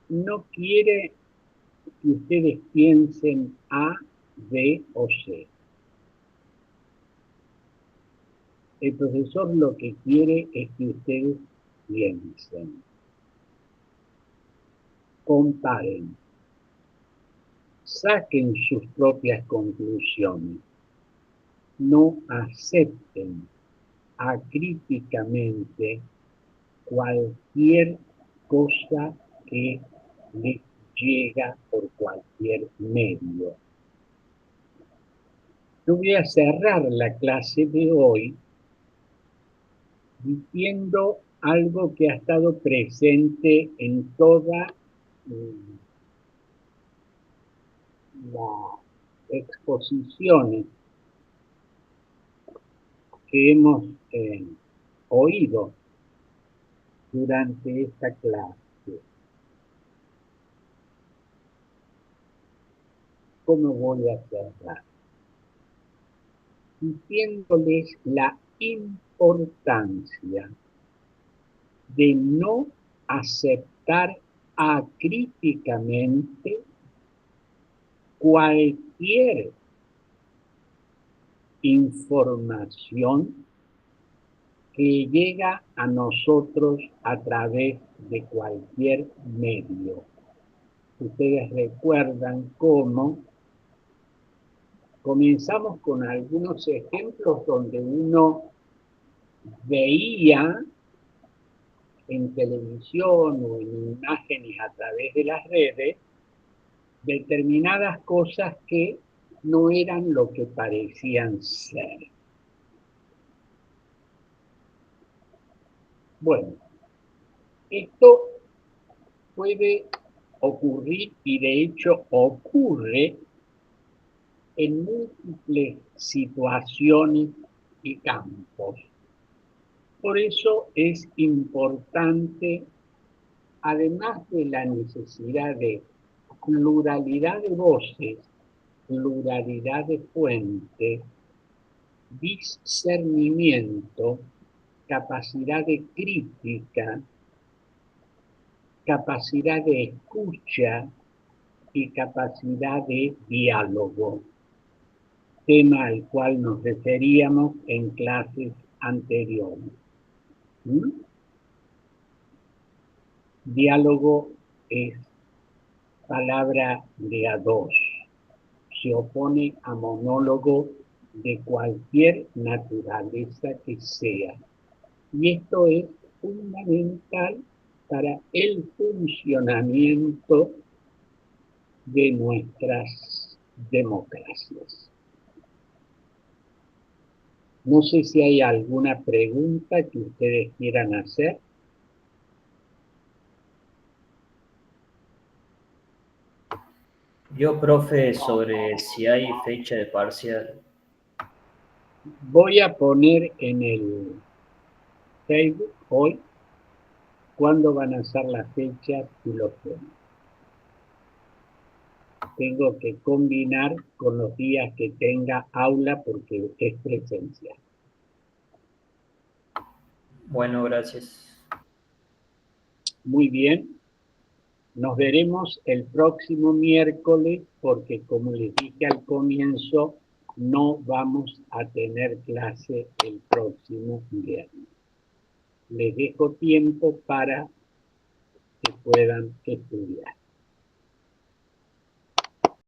no quiere que ustedes piensen A, B o C. El profesor lo que quiere es que ustedes piensen, comparen, saquen sus propias conclusiones, no acepten acríticamente cualquier cosa que les llega por cualquier medio. Yo voy a cerrar la clase de hoy diciendo algo que ha estado presente en todas las exposiciones que hemos oído durante esta clase. ¿Cómo voy a cerrar? diciéndoles la importancia de no aceptar acríticamente cualquier información que llega a nosotros a través de cualquier medio. Ustedes recuerdan cómo comenzamos con algunos ejemplos donde uno veía en televisión o en imágenes a través de las redes determinadas cosas que no eran lo que parecían ser. Bueno, esto puede ocurrir y de hecho ocurre en múltiples situaciones y campos. Por eso es importante, además de la necesidad de pluralidad de voces, pluralidad de fuentes, discernimiento, capacidad de crítica, capacidad de escucha y capacidad de diálogo, tema al cual nos referíamos en clases anteriores. Diálogo es palabra de a dos, se opone a monólogo de cualquier naturaleza que sea. Y esto es fundamental para el funcionamiento de nuestras democracias. No sé si hay alguna pregunta que ustedes quieran hacer. Yo, profe, sobre si hay fecha de parcial. Voy a poner en el Facebook hoy cuándo van a ser las fechas y los temas. Tengo que combinar con los días que tenga aula porque es presencial. Bueno, gracias. Muy bien. Nos veremos el próximo miércoles porque, como les dije al comienzo, no vamos a tener clase el próximo viernes. Les dejo tiempo para que puedan estudiar.